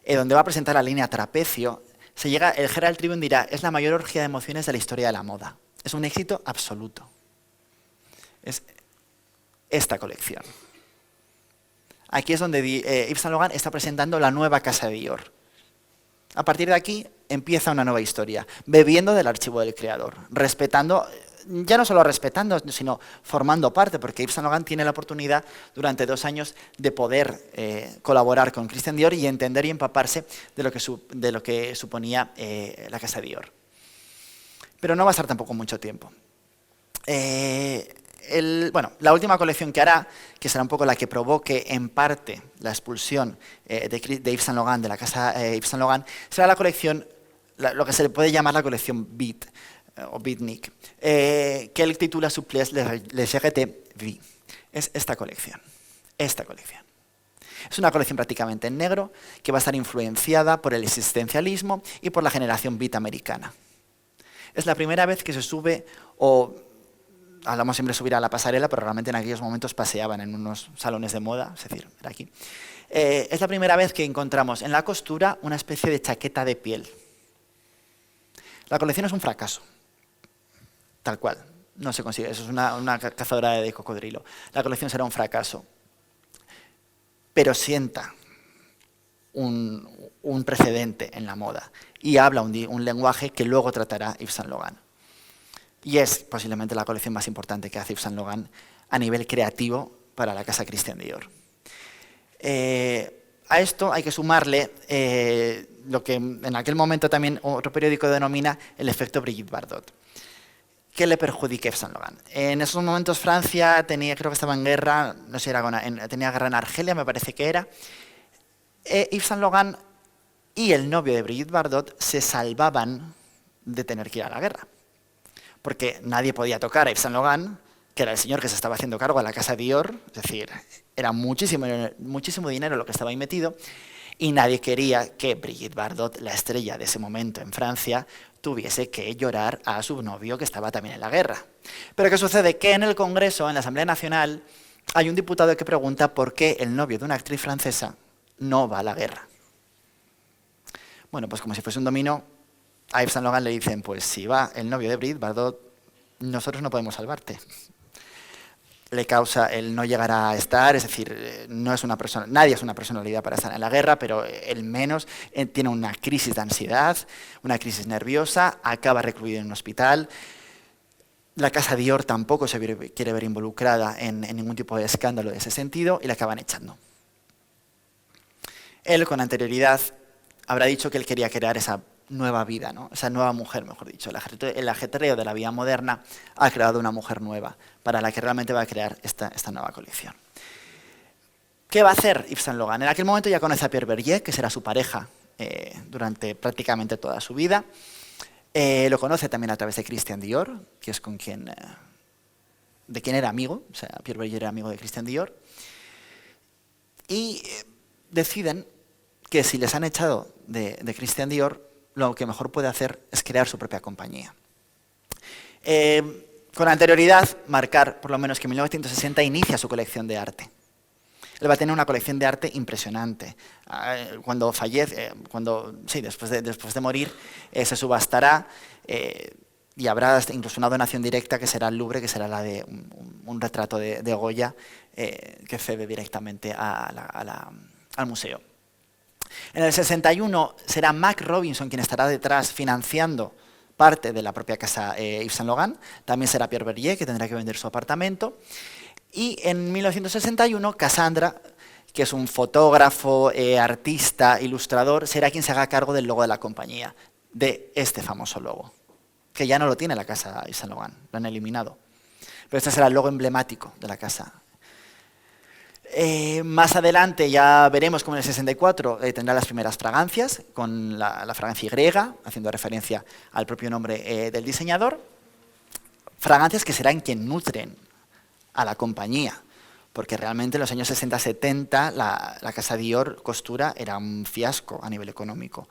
donde va a presentar la línea Trapecio, el Herald Tribune dirá, es la mayor orgía de emociones de la historia de la moda. Es un éxito absoluto. Es esta colección. Aquí es donde Yves Saint Laurent está presentando la nueva casa Dior. A partir de aquí empieza una nueva historia, bebiendo del archivo del creador, respetando, ya no solo respetando, sino formando parte, porque Yves Saint Laurent tiene la oportunidad durante 2 años de poder colaborar con Christian Dior y entender y empaparse de lo que suponía la casa Dior. Pero no va a estar tampoco mucho tiempo. La última colección que hará, que será un poco la que provoque en parte la expulsión de Yves Saint Laurent, de la casa Yves Saint Laurent, será la colección, lo que se le puede llamar la colección Beat, o Beatnik, que él titula Supplies les Charité Vie. Es esta colección. Es una colección prácticamente en negro, que va a estar influenciada por el existencialismo y por la generación beat americana. Es la primera vez que se sube, hablamos siempre de subir a la pasarela, pero realmente en aquellos momentos paseaban en unos salones de moda, es decir, era aquí. Es la primera vez que encontramos en la costura una especie de chaqueta de piel. La colección es un fracaso, tal cual. No se consigue, eso es una cazadora de cocodrilo. La colección será un fracaso. Pero sienta un precedente en la moda y habla un lenguaje que luego tratará Yves Saint Laurent. Y es posiblemente la colección más importante que hace Yves Saint Laurent a nivel creativo para la casa Christian Dior. A esto hay que sumarle lo que en aquel momento también otro periódico denomina el efecto Brigitte Bardot. ¿Qué le perjudica a Yves Saint Laurent? En esos momentos Francia creo que estaba en guerra, no sé si era tenía guerra en Argelia, me parece que era. Yves Saint Laurent y el novio de Brigitte Bardot se salvaban de tener que ir a la guerra. Porque nadie podía tocar a Yves Saint Laurent, que era el señor que se estaba haciendo cargo de la casa Dior, es decir, era muchísimo dinero lo que estaba ahí metido, y nadie quería que Brigitte Bardot, la estrella de ese momento en Francia, tuviese que llorar a su novio que estaba también en la guerra. Pero ¿qué sucede? Que en el Congreso, en la Asamblea Nacional, hay un diputado que pregunta por qué el novio de una actriz francesa no va a la guerra. Bueno, pues como si fuese un dominó, a Yves Saint Laurent le dicen, pues si va el novio de Brigitte Bardot, nosotros no podemos salvarte. Le causa el no llegar a estar, es decir, nadie es una personalidad para estar en la guerra, pero él menos tiene una crisis de ansiedad, una crisis nerviosa, acaba recluido en un hospital. La casa Dior tampoco se quiere ver involucrada en ningún tipo de escándalo de ese sentido y la acaban echando. Él con anterioridad habrá dicho que él quería crear esa nueva vida, ¿no? Esa nueva mujer, mejor dicho. El ajetreo de la vida moderna ha creado una mujer nueva, para la que realmente va a crear esta nueva colección. ¿Qué va a hacer Yves Saint Laurent? En aquel momento ya conoce a Pierre Berger, que será su pareja durante prácticamente toda su vida. Lo conoce también a través de Christian Dior, que es de quien era amigo, o sea, Pierre Berger era amigo de Christian Dior. Y deciden que si les han echado de Christian Dior, lo que mejor puede hacer es crear su propia compañía. Con anterioridad, marcar por lo menos que en 1960 inicia su colección de arte. Él va a tener una colección de arte impresionante. Cuando fallece, después de morir, se subastará y habrá incluso una donación directa que será al Louvre, que será la de un retrato de Goya que cede directamente al museo. En el 61 será Mac Robinson quien estará detrás financiando parte de la propia casa Yves Saint Laurent. También será Pierre Berger, que tendrá que vender su apartamento. Y en 1961, Cassandra, que es un fotógrafo, artista, ilustrador, será quien se haga cargo del logo de la compañía, de este famoso logo, que ya no lo tiene la casa Yves Saint Laurent, lo han eliminado. Pero este será el logo emblemático de la casa. Más adelante ya veremos cómo en el 64 tendrá las primeras fragancias, con la fragancia Y, haciendo referencia al propio nombre del diseñador. Fragancias que serán quien nutren a la compañía, porque realmente en los años 60-70 la casa Dior Costura era un fiasco a nivel económico,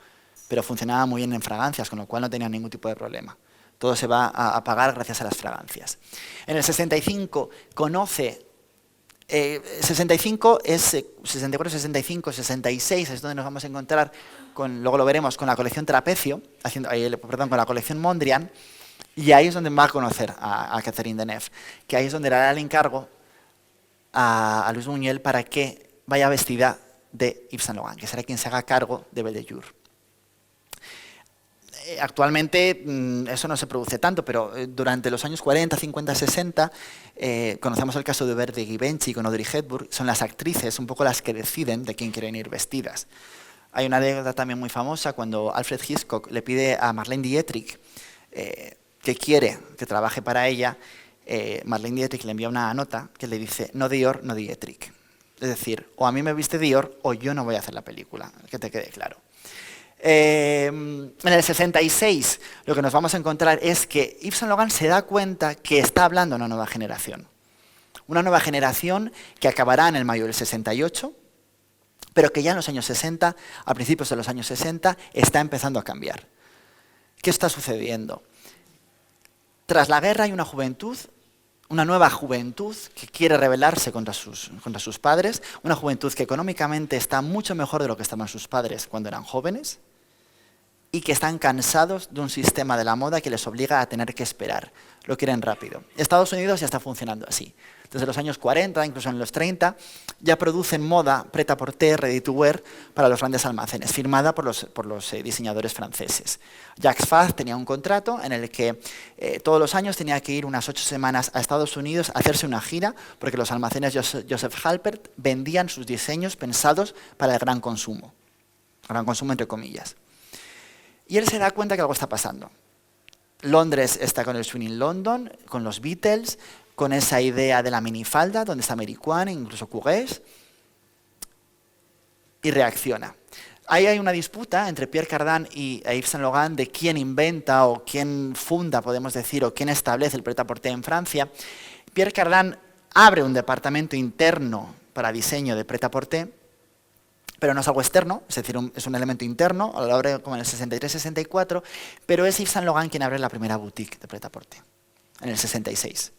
pero funcionaba muy bien en fragancias, con lo cual no tenía ningún tipo de problema. Todo se va a pagar gracias a las fragancias. En el 65 conoce... 64, 65, 66 es donde nos vamos a encontrar, luego lo veremos, con la colección Trapecio, con la colección Mondrian, y ahí es donde va a conocer a Catherine Deneuve, que ahí es donde le hará el encargo a Louise Buñuel para que vaya vestida de Yves Saint Laurent, que será quien se haga cargo de Belle de Jour. Actualmente eso no se produce tanto, pero durante los años 40, 50, 60 conocemos el caso de Verde y Givenchy con Audrey Hepburn. Son las actrices un poco las que deciden de quién quieren ir vestidas. Hay una anécdota también muy famosa cuando Alfred Hitchcock le pide a Marlene Dietrich que quiere que trabaje para ella. Marlene Dietrich le envía una nota que le dice no Dior, no Dietrich. Es decir, o a mí me viste Dior o yo no voy a hacer la película, que te quede claro. En el 66 lo que nos vamos a encontrar es que Yves Saint Laurent se da cuenta que está hablando a una nueva generación. Una nueva generación que acabará en el mayo del 68, pero que ya en los años 60, a principios de los años 60, está empezando a cambiar. ¿Qué está sucediendo? Tras la guerra hay una juventud, una nueva juventud que quiere rebelarse contra sus padres, una juventud que económicamente está mucho mejor de lo que estaban sus padres cuando eran jóvenes, y que están cansados de un sistema de la moda que les obliga a tener que esperar. Lo quieren rápido. Estados Unidos ya está funcionando así. Desde los años 40, incluso en los 30, ya producen moda prêt-à-porter, ready to wear, para los grandes almacenes, firmada por los diseñadores franceses. Jacques Fath tenía un contrato en el que todos los años tenía que ir unas 8 semanas a Estados Unidos a hacerse una gira, porque los almacenes Joseph Halpert vendían sus diseños pensados para el gran consumo entre comillas. Y él se da cuenta que algo está pasando. Londres está con el Swing in London, con los Beatles, con esa idea de la minifalda, donde está Mary Quant, incluso Courrèges, y reacciona. Ahí hay una disputa entre Pierre Cardin y Yves Saint Laurent de quién inventa o quién funda, podemos decir, o quién establece el prêt-à-porter en Francia. Pierre Cardin abre un departamento interno para diseño de prêt-à-porter, pero no es algo externo, es decir, es un elemento interno, lo abre como en el 63-64, pero es Yves Saint Laurent quien abre la primera boutique de prêt-à-porter, en el 66.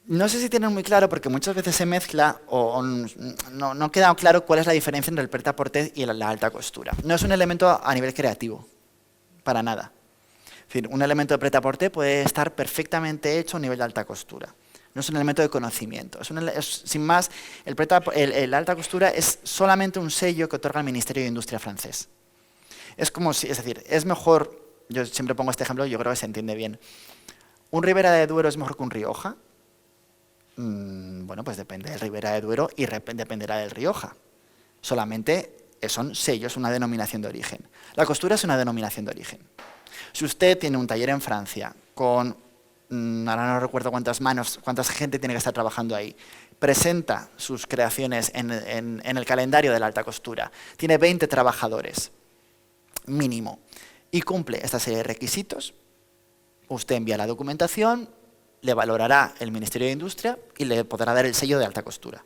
No sé si tienen muy claro, porque muchas veces se mezcla o no queda claro cuál es la diferencia entre el prêt-à-porter y la alta costura. No es un elemento a nivel creativo, para nada. Es decir, un elemento de prêt-à-porter puede estar perfectamente hecho a nivel de alta costura. No es un elemento de conocimiento. Sin más, la alta costura es solamente un sello que otorga el Ministerio de Industria francés. Es decir, es mejor, yo siempre pongo este ejemplo, yo creo que se entiende bien. ¿Un Ribera de Duero es mejor que un Rioja? Bueno, pues depende del Ribera de Duero y dependerá del Rioja. Solamente son sellos, una denominación de origen. La costura es una denominación de origen. Si usted tiene un taller en Francia con, ahora no recuerdo cuánta gente tiene que estar trabajando ahí, presenta sus creaciones en el calendario de la alta costura, tiene 20 trabajadores mínimo y cumple esta serie de requisitos, usted envía la documentación, le valorará el Ministerio de Industria y le podrá dar el sello de alta costura.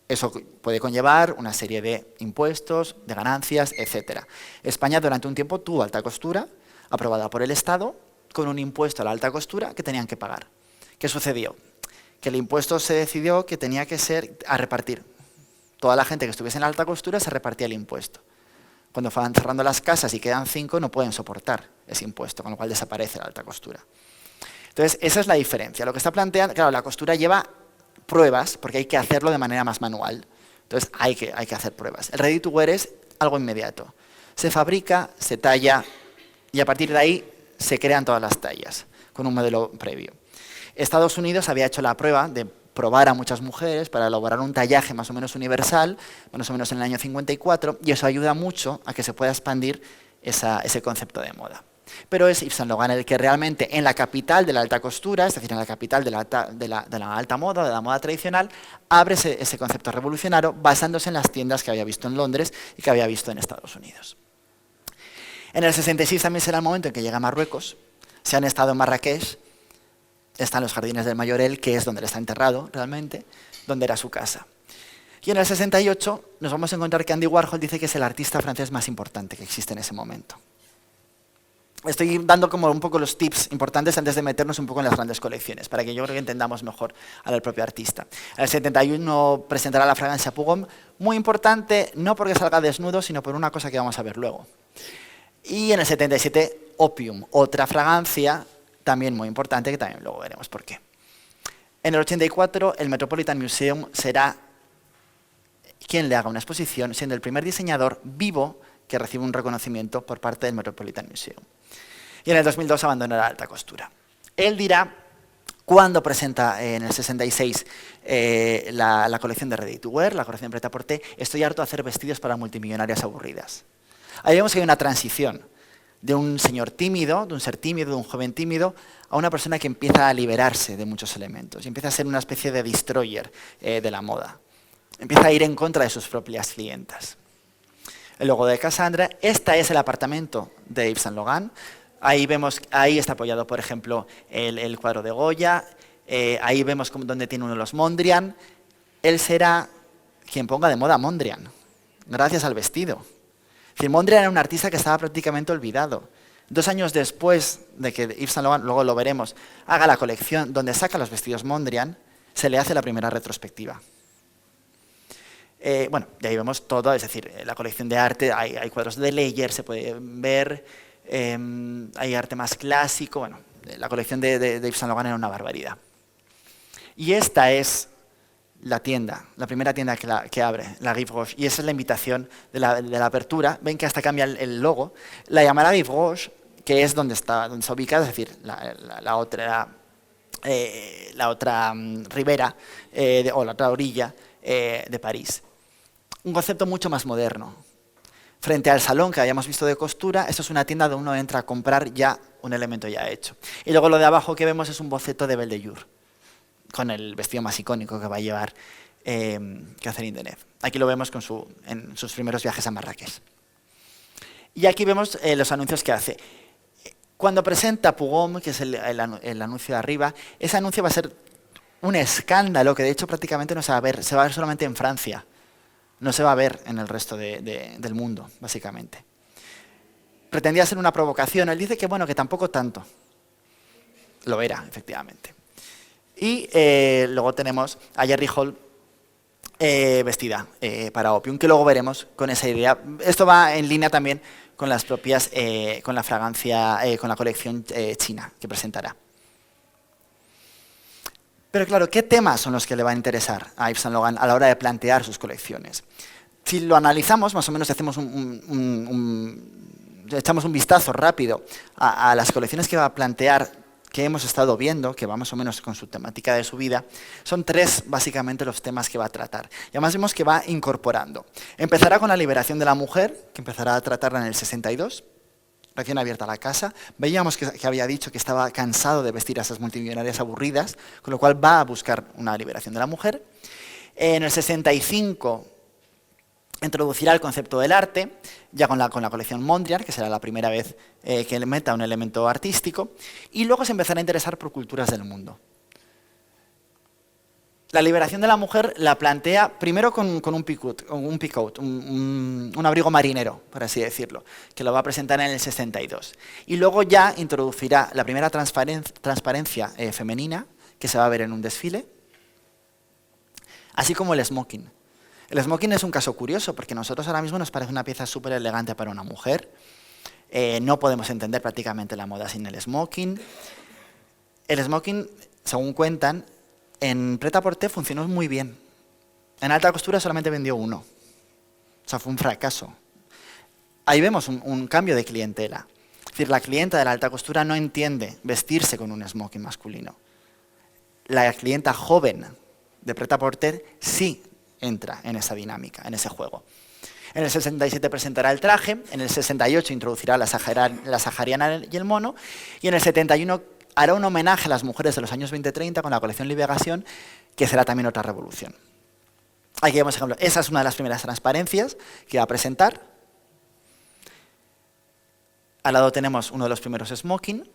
Eso puede conllevar una serie de impuestos, de ganancias, etc. España durante un tiempo tuvo alta costura, aprobada por el Estado, con un impuesto a la alta costura que tenían que pagar. ¿Qué sucedió? Que el impuesto se decidió que tenía que ser a repartir. Toda la gente que estuviese en la alta costura se repartía el impuesto. Cuando van cerrando las casas y quedan 5, no pueden soportar ese impuesto, con lo cual desaparece la alta costura. Entonces, esa es la diferencia. Lo que está planteando, claro, la costura lleva pruebas, porque hay que hacerlo de manera más manual. Entonces, hay que hacer pruebas. El ready to wear es algo inmediato. Se fabrica, se talla, y a partir de ahí se crean todas las tallas, con un modelo previo. Estados Unidos había hecho la prueba de probar a muchas mujeres para elaborar un tallaje más o menos universal, más o menos en el año 54, y eso ayuda mucho a que se pueda expandir ese concepto de moda. Pero es Yves Saint Laurent el que realmente en la capital de la alta costura, es decir, en la capital de la alta moda, de la moda tradicional, abre ese concepto revolucionario basándose en las tiendas que había visto en Londres y que había visto en Estados Unidos. En el 66 también será el momento en que llega a Marruecos. Si han estado en Marrakech, están los jardines del Mayorel, que es donde él está enterrado realmente, donde era su casa. Y en el 68 nos vamos a encontrar que Andy Warhol dice que es el artista francés más importante que existe en ese momento. Estoy dando como un poco los tips importantes antes de meternos un poco en las grandes colecciones, para que yo creo que entendamos mejor al propio artista. En el 71 presentará la fragancia Pugom, muy importante, no porque salga desnudo, sino por una cosa que vamos a ver luego. Y en el 77, Opium, otra fragancia también muy importante, que también luego veremos por qué. En el 84, el Metropolitan Museum será quien le haga una exposición, siendo el primer diseñador vivo que recibe un reconocimiento por parte del Metropolitan Museum. Y en el 2002 abandonará la alta costura. Él dirá, cuando presenta en el 66 la colección de Ready to Wear, la colección de Pret-a-Porter, estoy harto de hacer vestidos para multimillonarias aburridas. Ahí vemos que hay una transición de un señor tímido, de un ser tímido, de un joven tímido, a una persona que empieza a liberarse de muchos elementos y empieza a ser una especie de destroyer de la moda. Empieza a ir en contra de sus propias clientas. El logo de Cassandra, este es el apartamento de Yves Saint Laurent. Ahí está apoyado, por ejemplo, el cuadro de Goya. Ahí vemos donde tiene uno de los Mondrian. Él será quien ponga de moda Mondrian, gracias al vestido. Es decir, Mondrian era un artista que estaba prácticamente olvidado. 2 años después de que Yves Saint Laurent, luego lo veremos, haga la colección donde saca los vestidos Mondrian, se le hace la primera retrospectiva. Bueno, y ahí vemos todo, es decir, la colección de arte, hay cuadros de Leyer, se puede ver, hay arte más clásico, bueno, la colección de Yves Saint Laurent era una barbaridad. Y esta es la tienda, la primera tienda que abre, la Rive-Roche, y esa es la invitación de la apertura. Ven que hasta cambia el logo. La llamará Rive-Roche, que es donde está ubicada, es decir, la otra ribera o la otra orilla de París. Un concepto mucho más moderno. Frente al salón que habíamos visto de costura, esto es una tienda donde uno entra a comprar ya un elemento ya hecho. Y luego lo de abajo que vemos es un boceto de Belle de Jour, con el vestido más icónico que va a llevar Catherine Deneuve. Aquí lo vemos en sus primeros viajes a Marrakech. Y aquí vemos los anuncios que hace. Cuando presenta Pugom, que es el anuncio de arriba, ese anuncio va a ser un escándalo que de hecho prácticamente no se va a ver, se va a ver solamente en Francia. No se va a ver en el resto del mundo, básicamente. Pretendía ser una provocación. Él dice que bueno, que tampoco tanto. Lo era, efectivamente. Y luego tenemos a Jerry Hall vestida para Opium, que luego veremos con esa idea. Esto va en línea también con las propias, con la fragancia, con la colección china que presentará. Pero claro, ¿qué temas son los que le van a interesar a Yves Saint Laurent a la hora de plantear sus colecciones? Si lo analizamos, más o menos hacemos echamos un vistazo rápido a las colecciones que va a plantear, que hemos estado viendo, que va más o menos con su temática de su vida, son tres básicamente los temas que va a tratar. Y además vemos que va incorporando. Empezará con la liberación de la mujer, que empezará a tratarla en el 62, recién abierta la casa. Veíamos que había dicho que estaba cansado de vestir a esas multimillonarias aburridas, con lo cual va a buscar una liberación de la mujer. En el 65 introducirá el concepto del arte, ya con la colección Mondrian, que será la primera vez que le meta un elemento artístico, y luego se empezará a interesar por culturas del mundo. La liberación de la mujer la plantea primero con un picout, un abrigo marinero, por así decirlo, que lo va a presentar en el 62. Y luego ya introducirá la primera transparencia femenina, que se va a ver en un desfile, así como el smoking. El smoking es un caso curioso, porque a nosotros ahora mismo nos parece una pieza súper elegante para una mujer. No podemos entender prácticamente la moda sin el smoking. El smoking, según cuentan, en Pret-a-Porter funcionó muy bien. En alta costura solamente vendió uno. O sea, fue un fracaso. Ahí vemos un cambio de clientela. Es decir, la clienta de la alta costura no entiende vestirse con un smoking masculino. La clienta joven de Pret-a-Porter sí entra en esa dinámica, en ese juego. En el 67 presentará el traje, en el 68 introducirá la sahariana y el mono, y en el 71 hará un homenaje a las mujeres de los años 20-30 con la colección Liberación, que será también otra revolución. Aquí vemos ejemplo. Esa es una de las primeras transparencias que va a presentar. Al lado tenemos uno de los primeros smoking,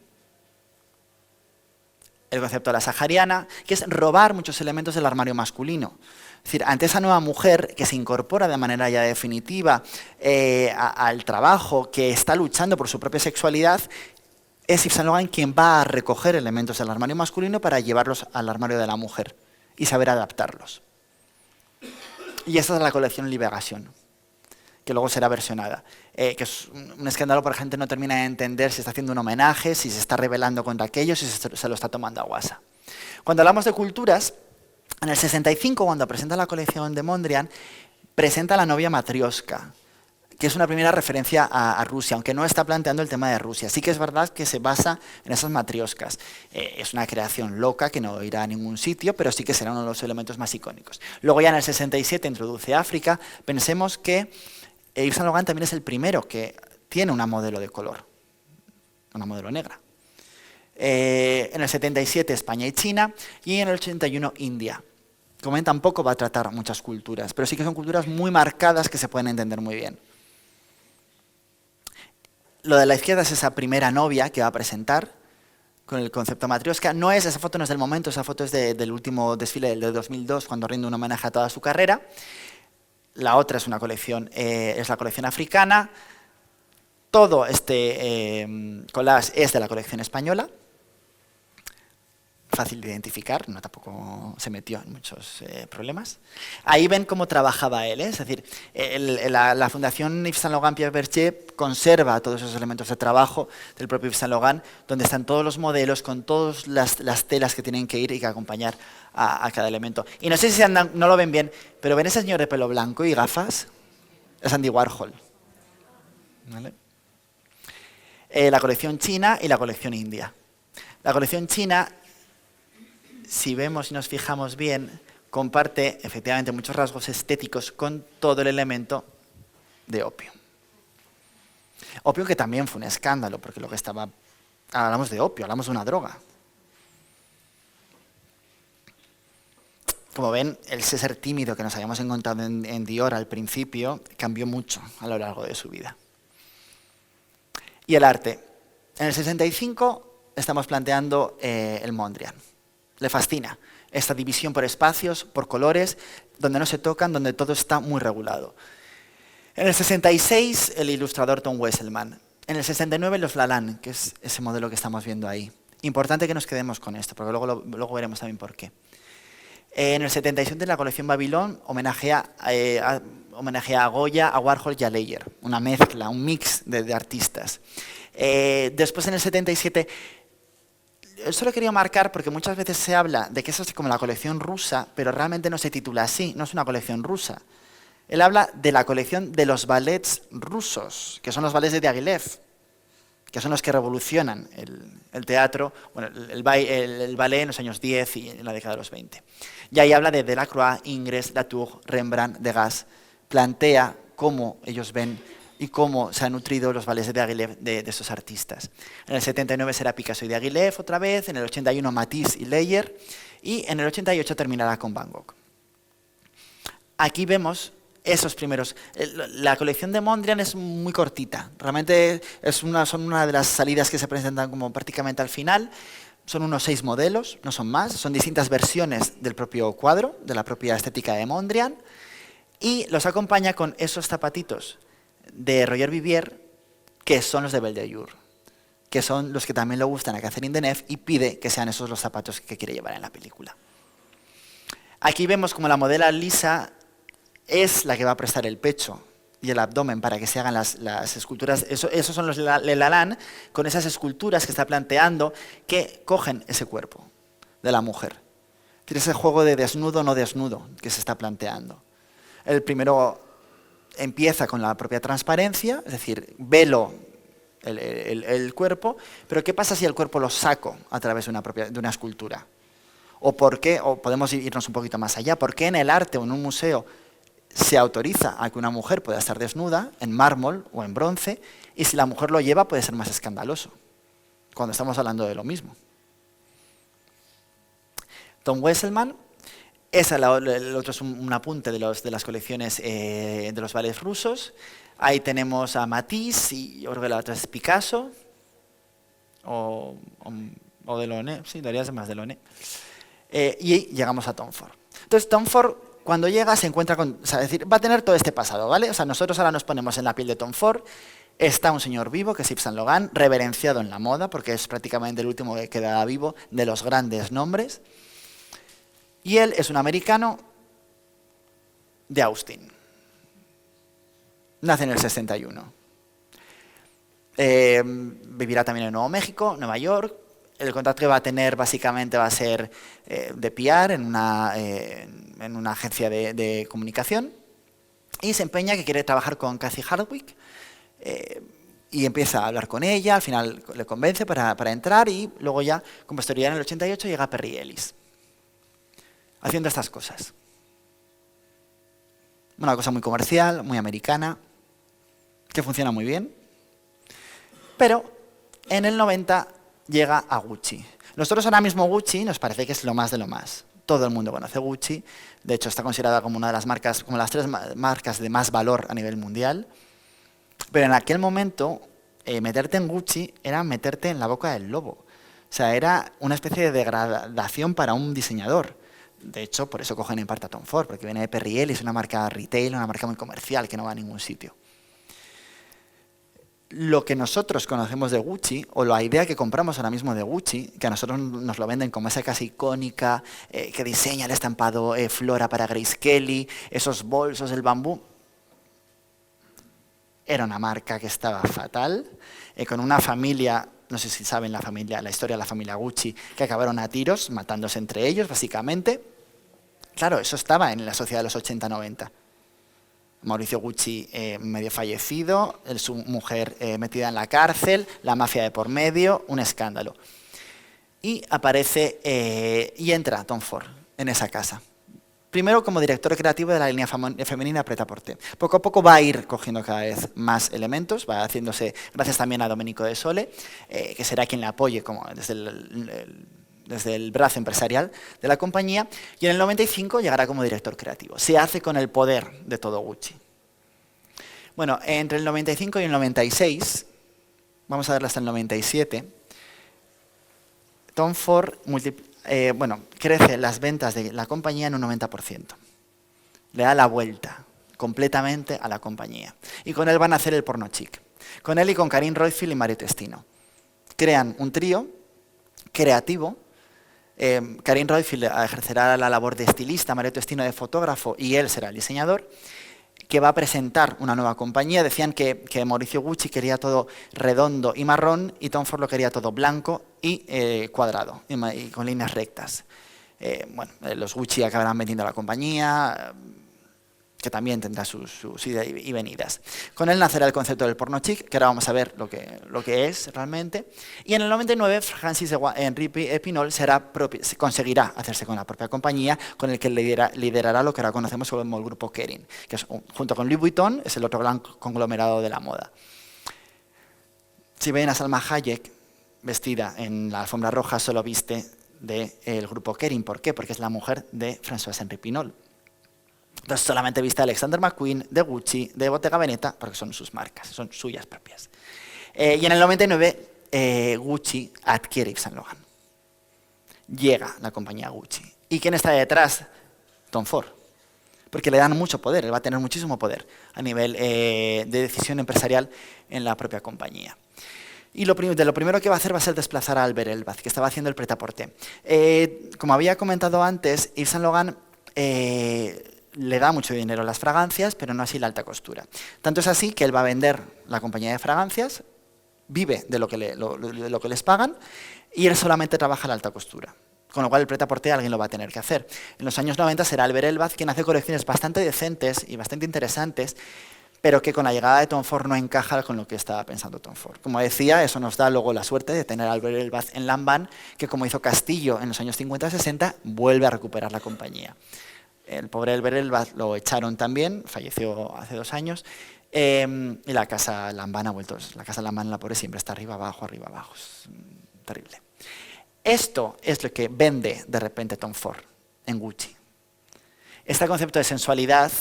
el concepto de la sahariana, que es robar muchos elementos del armario masculino. Es decir, ante esa nueva mujer que se incorpora de manera ya definitiva al trabajo, que está luchando por su propia sexualidad, es Yves Saint Laurent quien va a recoger elementos del armario masculino para llevarlos al armario de la mujer y saber adaptarlos. Y esta es la colección Liberación, que luego será versionada, que es un escándalo porque la gente no termina de entender si está haciendo un homenaje, si se está rebelando contra aquello, si se lo está tomando a guasa. Cuando hablamos de culturas, en el 65, cuando presenta la colección de Mondrian, presenta la novia Matrioska, que es una primera referencia a Rusia, aunque no está planteando el tema de Rusia. Sí que es verdad que se basa en esas matrioscas. Es una creación loca que no irá a ningún sitio, pero sí que será uno de los elementos más icónicos. Luego ya en el 67 introduce África. Pensemos que Yves Saint Laurent también es el primero que tiene una modelo de color, una modelo negra. En el 77 España y China, y en el 81 India. Como ven, tampoco va a tratar muchas culturas, pero sí que son culturas muy marcadas que se pueden entender muy bien. Lo de la izquierda es esa primera novia que va a presentar con el concepto matrioska. Esa foto no es del momento, esa foto es del último desfile del 2002, cuando rinde un homenaje a toda su carrera. La otra es una colección, es la colección africana. Todo este collage es de la colección española. fácil de identificar, no tampoco se metió en muchos problemas. Ahí ven cómo trabajaba él, ¿eh? Es decir, la Fundación Yves Saint Laurent Pierre Berger conserva todos esos elementos de trabajo del propio Yves Saint Laurent, donde están todos los modelos con todas las telas que tienen que ir y que acompañar a cada elemento. Y no sé si no lo ven bien, pero ven ese señor de pelo blanco y gafas, es Andy Warhol. ¿Vale? La colección china y la colección india. La colección china, si vemos y nos fijamos bien, comparte efectivamente muchos rasgos estéticos con todo el elemento de opio. Opio que también fue un escándalo, porque hablamos de opio, hablamos de una droga. Como ven, ese ser tímido que nos habíamos encontrado en Dior al principio cambió mucho a lo largo de su vida. Y el arte. En el 65 estamos planteando el Mondrian. Le fascina esta división por espacios, por colores, donde no se tocan, donde todo está muy regulado. En el 66, el ilustrador Tom Wesselmann. En el 69, los Lalanne, que es ese modelo que estamos viendo ahí. Importante que nos quedemos con esto, porque luego veremos también por qué. En el 77, la colección Babylon homenajea a Goya, a Warhol y a Leyer. Una mezcla, un mix de artistas. Después, en el 77... Solo quería marcar porque muchas veces se habla de que eso es como la colección rusa, pero realmente no se titula así, no es una colección rusa. Él habla de la colección de los ballets rusos, que son los ballets de Diaghilev, que son los que revolucionan el teatro, bueno, el ballet en los años 10 y en la década de los 20. Y ahí habla de Delacroix, Ingres, Latour, Rembrandt, Degas, plantea cómo ellos ven y cómo se han nutrido los ballets de Diaghilev de esos artistas. En el 79 será Picasso y Diaghilev otra vez, en el 81 Matisse y Leyer, y en el 88 terminará con Van Gogh. Aquí vemos esos primeros. La colección de Mondrian es muy cortita, realmente son una de las salidas que se presentan como prácticamente al final. Son unos 6 modelos, no son más, son distintas versiones del propio cuadro, de la propia estética de Mondrian, y los acompaña con esos zapatitos de Roger Vivier, que son los de Bellejour, que son los que también le gustan a Catherine Deneuve y pide que sean esos los zapatos que quiere llevar en la película. Aquí vemos como la modelo Lisa es la que va a prestar el pecho y el abdomen para que se hagan las esculturas. Esos son los Le Lalanne, con esas esculturas que está planteando que cogen ese cuerpo de la mujer. Tiene ese juego de desnudo no desnudo que se está planteando. El primero empieza con la propia transparencia, es decir, velo el cuerpo, pero ¿qué pasa si el cuerpo lo saco a través de una escultura? ¿O podemos irnos un poquito más allá? ¿Por qué en el arte o en un museo se autoriza a que una mujer pueda estar desnuda en mármol o en bronce, y si la mujer lo lleva puede ser más escandaloso, cuando estamos hablando de lo mismo? Tom Wesselmann. El otro es un apunte de las colecciones de los ballets rusos. Ahí tenemos a Matisse y yo creo que la otra es Picasso o Delaunay, sí, debería ser más Delaunay. Y llegamos a Tom Ford. Entonces Tom Ford, cuando llega, se encuentra con, o sea, es decir, va a tener todo este pasado, ¿vale? O sea, nosotros ahora nos ponemos en la piel de Tom Ford. Está un señor vivo, que es Yves Saint Laurent, reverenciado en la moda, porque es prácticamente el último que queda vivo de los grandes nombres. Y él es un americano de Austin. Nace en el 61. Vivirá también en Nuevo México, Nueva York. El contrato que va a tener básicamente va a ser de PR en una agencia de comunicación. Y se empeña que quiere trabajar con Cathy Hardwicke. Y empieza a hablar con ella, al final le convence para entrar y luego ya, con posterioridad en el 88, llega Perry Ellis. Haciendo estas cosas. Una cosa muy comercial, muy americana, que funciona muy bien. Pero en el 90 llega a Gucci. Nosotros ahora mismo Gucci nos parece que es lo más de lo más. Todo el mundo conoce Gucci. De hecho, está considerada como una de las marcas, como las 3 marcas de más valor a nivel mundial. Pero en aquel momento, meterte en Gucci era meterte en la boca del lobo. O sea, era una especie de degradación para un diseñador. De hecho, por eso cogen en parte a Tom Ford, porque viene de Perry Ellis, una marca retail, una marca muy comercial que no va a ningún sitio. lo que nosotros conocemos de Gucci, o la idea que compramos ahora mismo de Gucci, que a nosotros nos lo venden como esa casa icónica que diseña el estampado Flora para Grace Kelly, esos bolsos, el bambú, era una marca que estaba fatal, con una familia, no sé si saben la historia de la familia Gucci, que acabaron a tiros, matándose entre ellos, básicamente. Claro, eso estaba en la sociedad de los 80-90. Mauricio Gucci medio fallecido, su mujer metida en la cárcel, la mafia de por medio, un escándalo. Y aparece y entra Tom Ford en esa casa. Primero como director creativo de la línea femenina Pret-a-Porter. Poco a poco va a ir cogiendo cada vez más elementos, va haciéndose, gracias también a Domenico De Sole, que será quien le apoye como desde el brazo empresarial de la compañía, y en el 95 llegará como director creativo. Se hace con el poder de todo Gucci. Bueno, entre el 95 y el 96, vamos a verlo hasta el 97, Tom Ford crece las ventas de la compañía en un 90%. Le da la vuelta completamente a la compañía. Y con él van a hacer el porno chic. Con él y con Karin Roitfield y Mario Testino. Crean un trío creativo. Karin Roitfield ejercerá la labor de estilista, Mario Testino de fotógrafo y él será el diseñador, que va a presentar una nueva compañía. Decían que Mauricio Gucci quería todo redondo y marrón y Tom Ford lo quería todo blanco y cuadrado y con líneas rectas. Los Gucci acabarán vendiendo la compañía, que también tendrá sus idas y venidas. Con él nacerá el concepto del porno chic, que ahora vamos a ver lo que es realmente. Y en el 99, Francis Henri Pinault conseguirá hacerse con la propia compañía, con el que liderará lo que ahora conocemos como el grupo Kering, que es, junto con Louis Vuitton, es el otro gran conglomerado de la moda. Si ven a Salma Hayek vestida en la alfombra roja, solo viste del grupo Kering. ¿Por qué? Porque es la mujer de François-Henri Pinault. Entonces solamente viste a Alexander McQueen, de Gucci, de Bottega Veneta, porque son sus marcas, son suyas propias. Y en el 99 Gucci adquiere Yves Saint Laurent. Llega la compañía Gucci. ¿Y quién está detrás? Tom Ford. Porque le dan mucho poder, él va a tener muchísimo poder a nivel de decisión empresarial en la propia compañía. Y lo primero que va a hacer va a ser desplazar a Albert Elbaz, que estaba haciendo el Pret-a-Porter. Como había comentado antes, Yves Saint Laurent le da mucho dinero a las fragancias, pero no así la alta costura. Tanto es así que él va a vender la compañía de fragancias, vive de lo que les pagan, y él solamente trabaja la alta costura. Con lo cual el Pret-a-Porter alguien lo va a tener que hacer. En los años 90 será Albert Elbaz quien hace colecciones bastante decentes y bastante interesantes, pero que con la llegada de Tom Ford no encaja con lo que estaba pensando Tom Ford. Como decía, eso nos da luego la suerte de tener a Albert Elbaz en Lanvin, que como hizo Castillo en los años 50-60, vuelve a recuperar la compañía. El pobre Albert Elbaz lo echaron también, falleció hace 2 años, y la casa Lanvin ha vuelto. La casa Lanvin, la pobre, siempre está arriba, abajo, es terrible. Esto es lo que vende de repente Tom Ford en Gucci. Este concepto de sensualidad,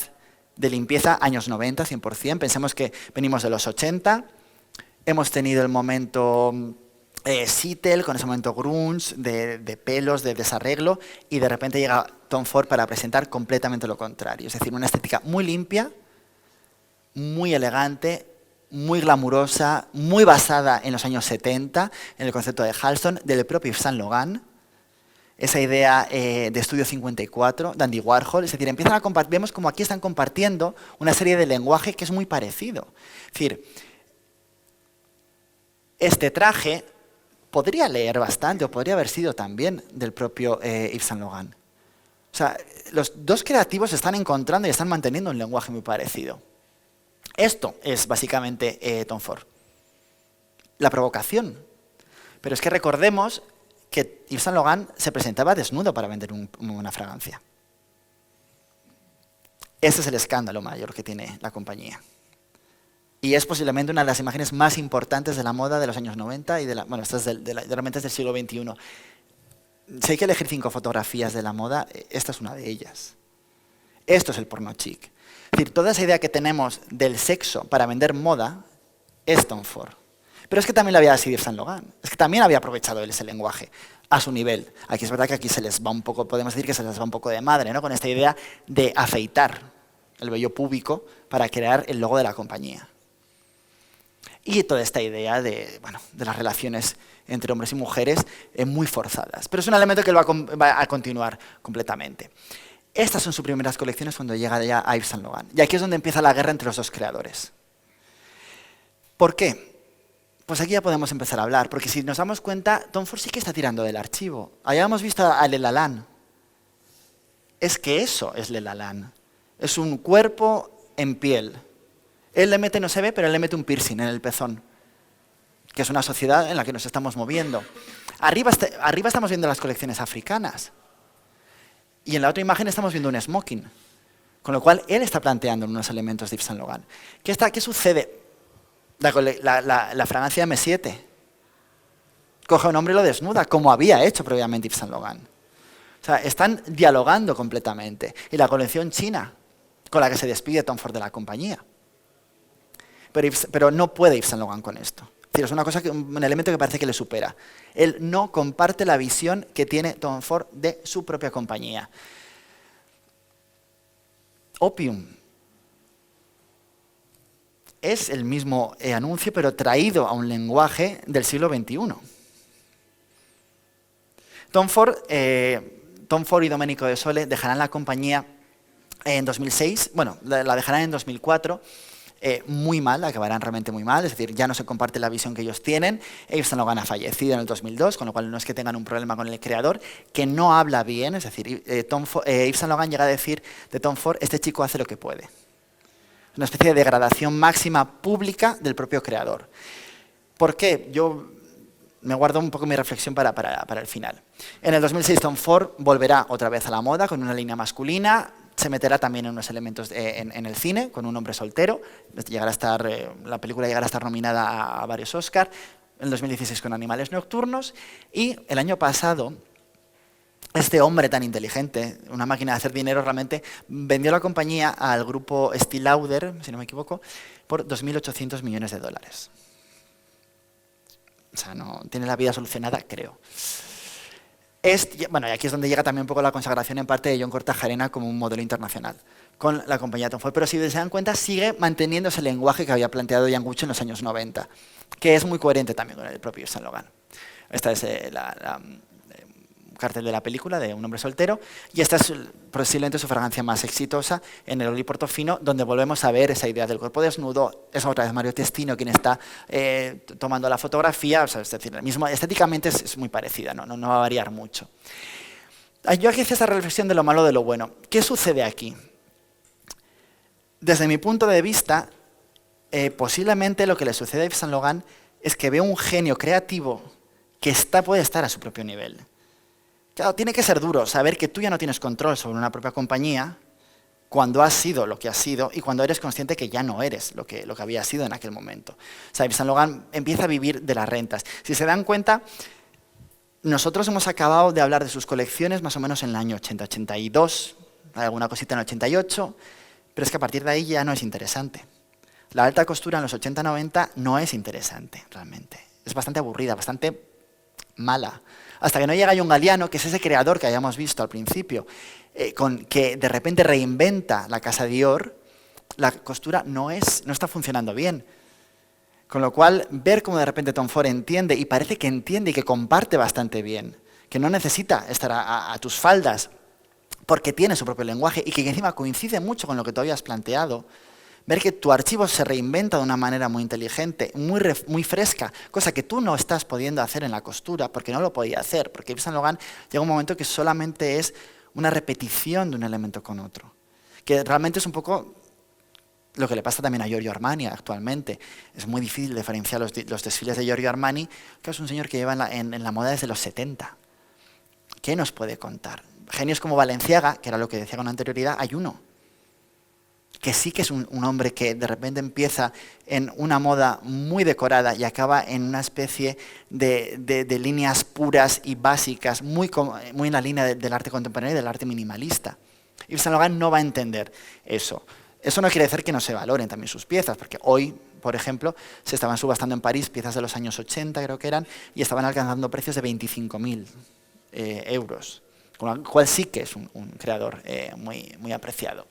de limpieza, años 90, 100%. Pensemos que venimos de los 80, hemos tenido el momento Sittel, con ese momento grunge, de pelos, de desarreglo, y de repente llega Tom Ford para presentar completamente lo contrario. Es decir, una estética muy limpia, muy elegante, muy glamurosa, muy basada en los años 70, en el concepto de Halston, del propio Yves Saint Laurent, esa idea de Estudio 54, de Andy Warhol. Es decir, vemos como aquí están compartiendo una serie de lenguaje que es muy parecido. Es decir, este traje podría leer bastante, o podría haber sido también del propio Yves Saint Laurent. O sea, los dos creativos se están encontrando y están manteniendo un lenguaje muy parecido. Esto es básicamente Tom Ford. La provocación. Pero es que recordemos que Yves Saint Laurent se presentaba desnudo para vender una fragancia. Ese es el escándalo mayor que tiene la compañía. Y es posiblemente una de las imágenes más importantes de la moda de los años 90 y esta es realmente es del siglo XXI. Si hay que elegir 5 fotografías de la moda, esta es una de ellas. Esto es el porno chic. Es decir, toda esa idea que tenemos del sexo para vender moda es Tom Ford. Pero es que también lo había sido Yves Saint Laurent. Es que también había aprovechado él ese lenguaje a su nivel. Aquí es verdad que aquí se les va un poco, podemos decir que se les va un poco de madre, ¿no? Con esta idea de afeitar el vello púbico para crear el logo de la compañía. Y toda esta idea de las relaciones entre hombres y mujeres muy forzadas. Pero es un elemento que va a continuar completamente. Estas son sus primeras colecciones cuando llega ya a Yves Saint Laurent. Y aquí es donde empieza la guerra entre los dos creadores. ¿Por qué? Pues aquí ya podemos empezar a hablar, porque si nos damos cuenta, Tom Ford sí que está tirando del archivo. Allá hemos visto a Le Lalande. Es que eso es Le Lalande. Es un cuerpo en piel. Él le mete, no se ve, pero él le mete un piercing en el pezón, que es una sociedad en la que nos estamos moviendo. Arriba estamos viendo las colecciones africanas. Y en la otra imagen estamos viendo un smoking. Con lo cual, él está planteando unos elementos de Yves Saint Laurent. ¿Qué sucede? La fragancia M7 coge a un hombre y lo desnuda, como había hecho previamente Yves Saint Laurent. O sea, están dialogando completamente. Y la colección china, con la que se despide Tom Ford de la compañía. Pero no puede Yves Saint Laurent con esto. Es decir, es una cosa un elemento que parece que le supera. Él no comparte la visión que tiene Tom Ford de su propia compañía. Opium es el mismo anuncio, pero traído a un lenguaje del siglo XXI. Tom Ford y Domenico De Sole dejarán la compañía en 2006, bueno, la dejarán en 2004, muy mal, acabarán realmente muy mal, es decir, ya no se comparte la visión que ellos tienen. Yves Saint Laurent ha fallecido en el 2002, con lo cual no es que tengan un problema con el creador, que no habla bien, es decir, Yves Saint Laurent llega a decir de Tom Ford, este chico hace lo que puede. Una especie de degradación máxima pública del propio creador. ¿Por qué? Yo me guardo un poco mi reflexión para el final. En el 2006 Tom Ford volverá otra vez a la moda con una línea masculina, se meterá también en unos elementos en el cine, con un hombre soltero, la película llegará a estar nominada a varios Oscars, en el 2016 con Animales Nocturnos, y el año pasado, este hombre tan inteligente, una máquina de hacer dinero realmente, vendió la compañía al grupo Estée Lauder, si no me equivoco, por 2.800 millones de dólares. O sea, no tiene la vida solucionada, creo. Bueno, y aquí es donde llega también un poco la consagración en parte de John Kortajarena como un modelo internacional con la compañía Tom Ford. Pero si se dan cuenta, sigue manteniendo ese lenguaje que había planteado Ian Gucci en los años 90, que es muy coherente también con el propio Yves Saint Laurent. Esta es la cartel de la película de un hombre soltero, y esta es posiblemente su fragancia más exitosa en el Olio Portofino, donde volvemos a ver esa idea del cuerpo desnudo. Es otra vez Mario Testino quien está tomando la fotografía, o sea, es decir, estéticamente es muy parecida, no va a variar mucho. Yo aquí hice esta reflexión de lo malo de lo bueno. ¿Qué sucede aquí? Desde mi punto de vista, posiblemente lo que le sucede a Yves Saint Laurent es que veo un genio creativo que puede estar a su propio nivel. Claro, tiene que ser duro saber que tú ya no tienes control sobre una propia compañía cuando has sido lo que has sido y cuando eres consciente que ya no eres lo que había sido en aquel momento. O sea, Yves Saint Laurent empieza a vivir de las rentas. Si se dan cuenta, nosotros hemos acabado de hablar de sus colecciones más o menos en el año 80-82, hay alguna cosita en el 88, pero es que a partir de ahí ya no es interesante. La alta costura en los 80-90 no es interesante realmente. Es bastante aburrida, bastante mala. Hasta que no llega John Galliano, que es ese creador que habíamos visto al principio, que de repente reinventa la casa Dior, la costura no está funcionando bien. Con lo cual, ver cómo de repente Tom Ford entiende, y parece que entiende y que comparte bastante bien, que no necesita estar a tus faldas porque tiene su propio lenguaje y que encima coincide mucho con lo que tú habías planteado, ver que tu archivo se reinventa de una manera muy inteligente, muy fresca, cosa que tú no estás pudiendo hacer en la costura, porque no lo podía hacer, porque Yves Saint Laurent llega un momento que solamente es una repetición de un elemento con otro, que realmente es un poco lo que le pasa también a Giorgio Armani actualmente. Es muy difícil diferenciar los desfiles de Giorgio Armani, que es un señor que lleva en la moda desde los 70. ¿Qué nos puede contar? Genios como Balenciaga, que era lo que decía con anterioridad, hay uno que sí que es un hombre que de repente empieza en una moda muy decorada y acaba en una especie de líneas puras y básicas, muy en la línea del arte contemporáneo y del arte minimalista. Yves Saint Laurent no va a entender eso. Eso no quiere decir que no se valoren también sus piezas, porque hoy, por ejemplo, se estaban subastando en París piezas de los años 80, creo que eran, y estaban alcanzando precios de 25.000 euros, con lo cual sí que es un creador muy apreciado.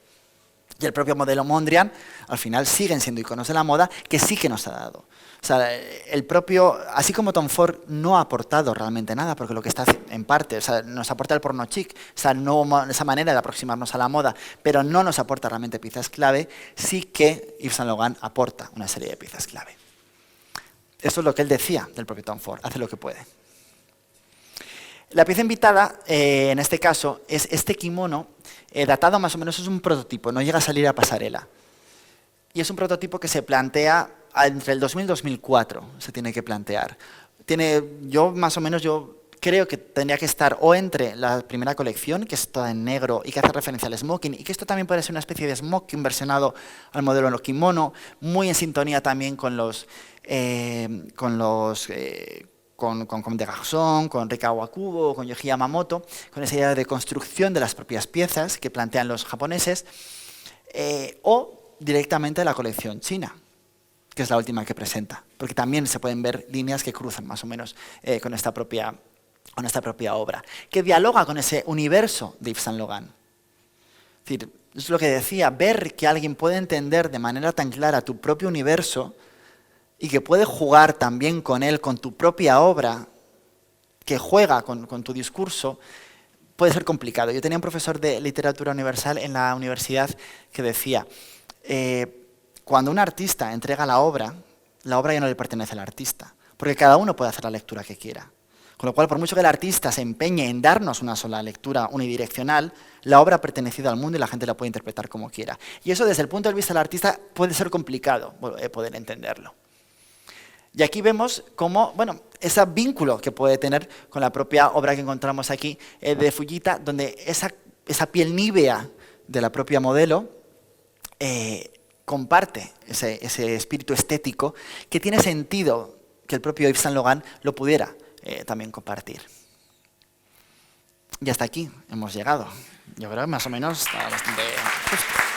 y el propio modelo Mondrian, al final siguen siendo iconos de la moda que sí que nos ha dado. O sea, el propio, así como Tom Ford no ha aportado realmente nada, porque lo que está en parte, o sea, nos aporta el porno chic, esa manera de aproximarnos a la moda, pero no nos aporta realmente piezas clave, sí que Yves Saint Laurent aporta una serie de piezas clave. Esto es lo que él decía del propio Tom Ford, hace lo que puede. La pieza invitada, en este caso, es este kimono, datado más o menos, es un prototipo, no llega a salir a pasarela. Y es un prototipo que se plantea entre el 2000 y 2004, se tiene que plantear. Yo creo que tendría que estar o entre la primera colección, que es toda en negro y que hace referencia al smoking, y que esto también puede ser una especie de smoking versionado al modelo kimono, muy en sintonía también con de Garçon, con Rika Wakubo, con Yohji Yamamoto, con esa idea de construcción de las propias piezas que plantean los japoneses, o directamente la colección china, que es la última que presenta, porque también se pueden ver líneas que cruzan más o menos con esta propia obra, que dialoga con ese universo de Yves Saint Laurent. Es decir, es lo que decía, ver que alguien puede entender de manera tan clara tu propio universo y que puede jugar también con él, con tu propia obra, que juega con tu discurso, puede ser complicado. Yo tenía un profesor de literatura universal en la universidad que decía, cuando un artista entrega la obra ya no le pertenece al artista, porque cada uno puede hacer la lectura que quiera. Con lo cual, por mucho que el artista se empeñe en darnos una sola lectura unidireccional, la obra ha pertenecido al mundo y la gente la puede interpretar como quiera. Y eso, desde el punto de vista del artista, puede ser complicado poder entenderlo. Y aquí vemos cómo, ese vínculo que puede tener con la propia obra que encontramos aquí de Fujita, donde esa piel nívea de la propia modelo comparte ese espíritu estético que tiene sentido que el propio Yves Saint Laurent lo pudiera también compartir. Y hasta aquí hemos llegado. Yo creo que más o menos está bastante justo.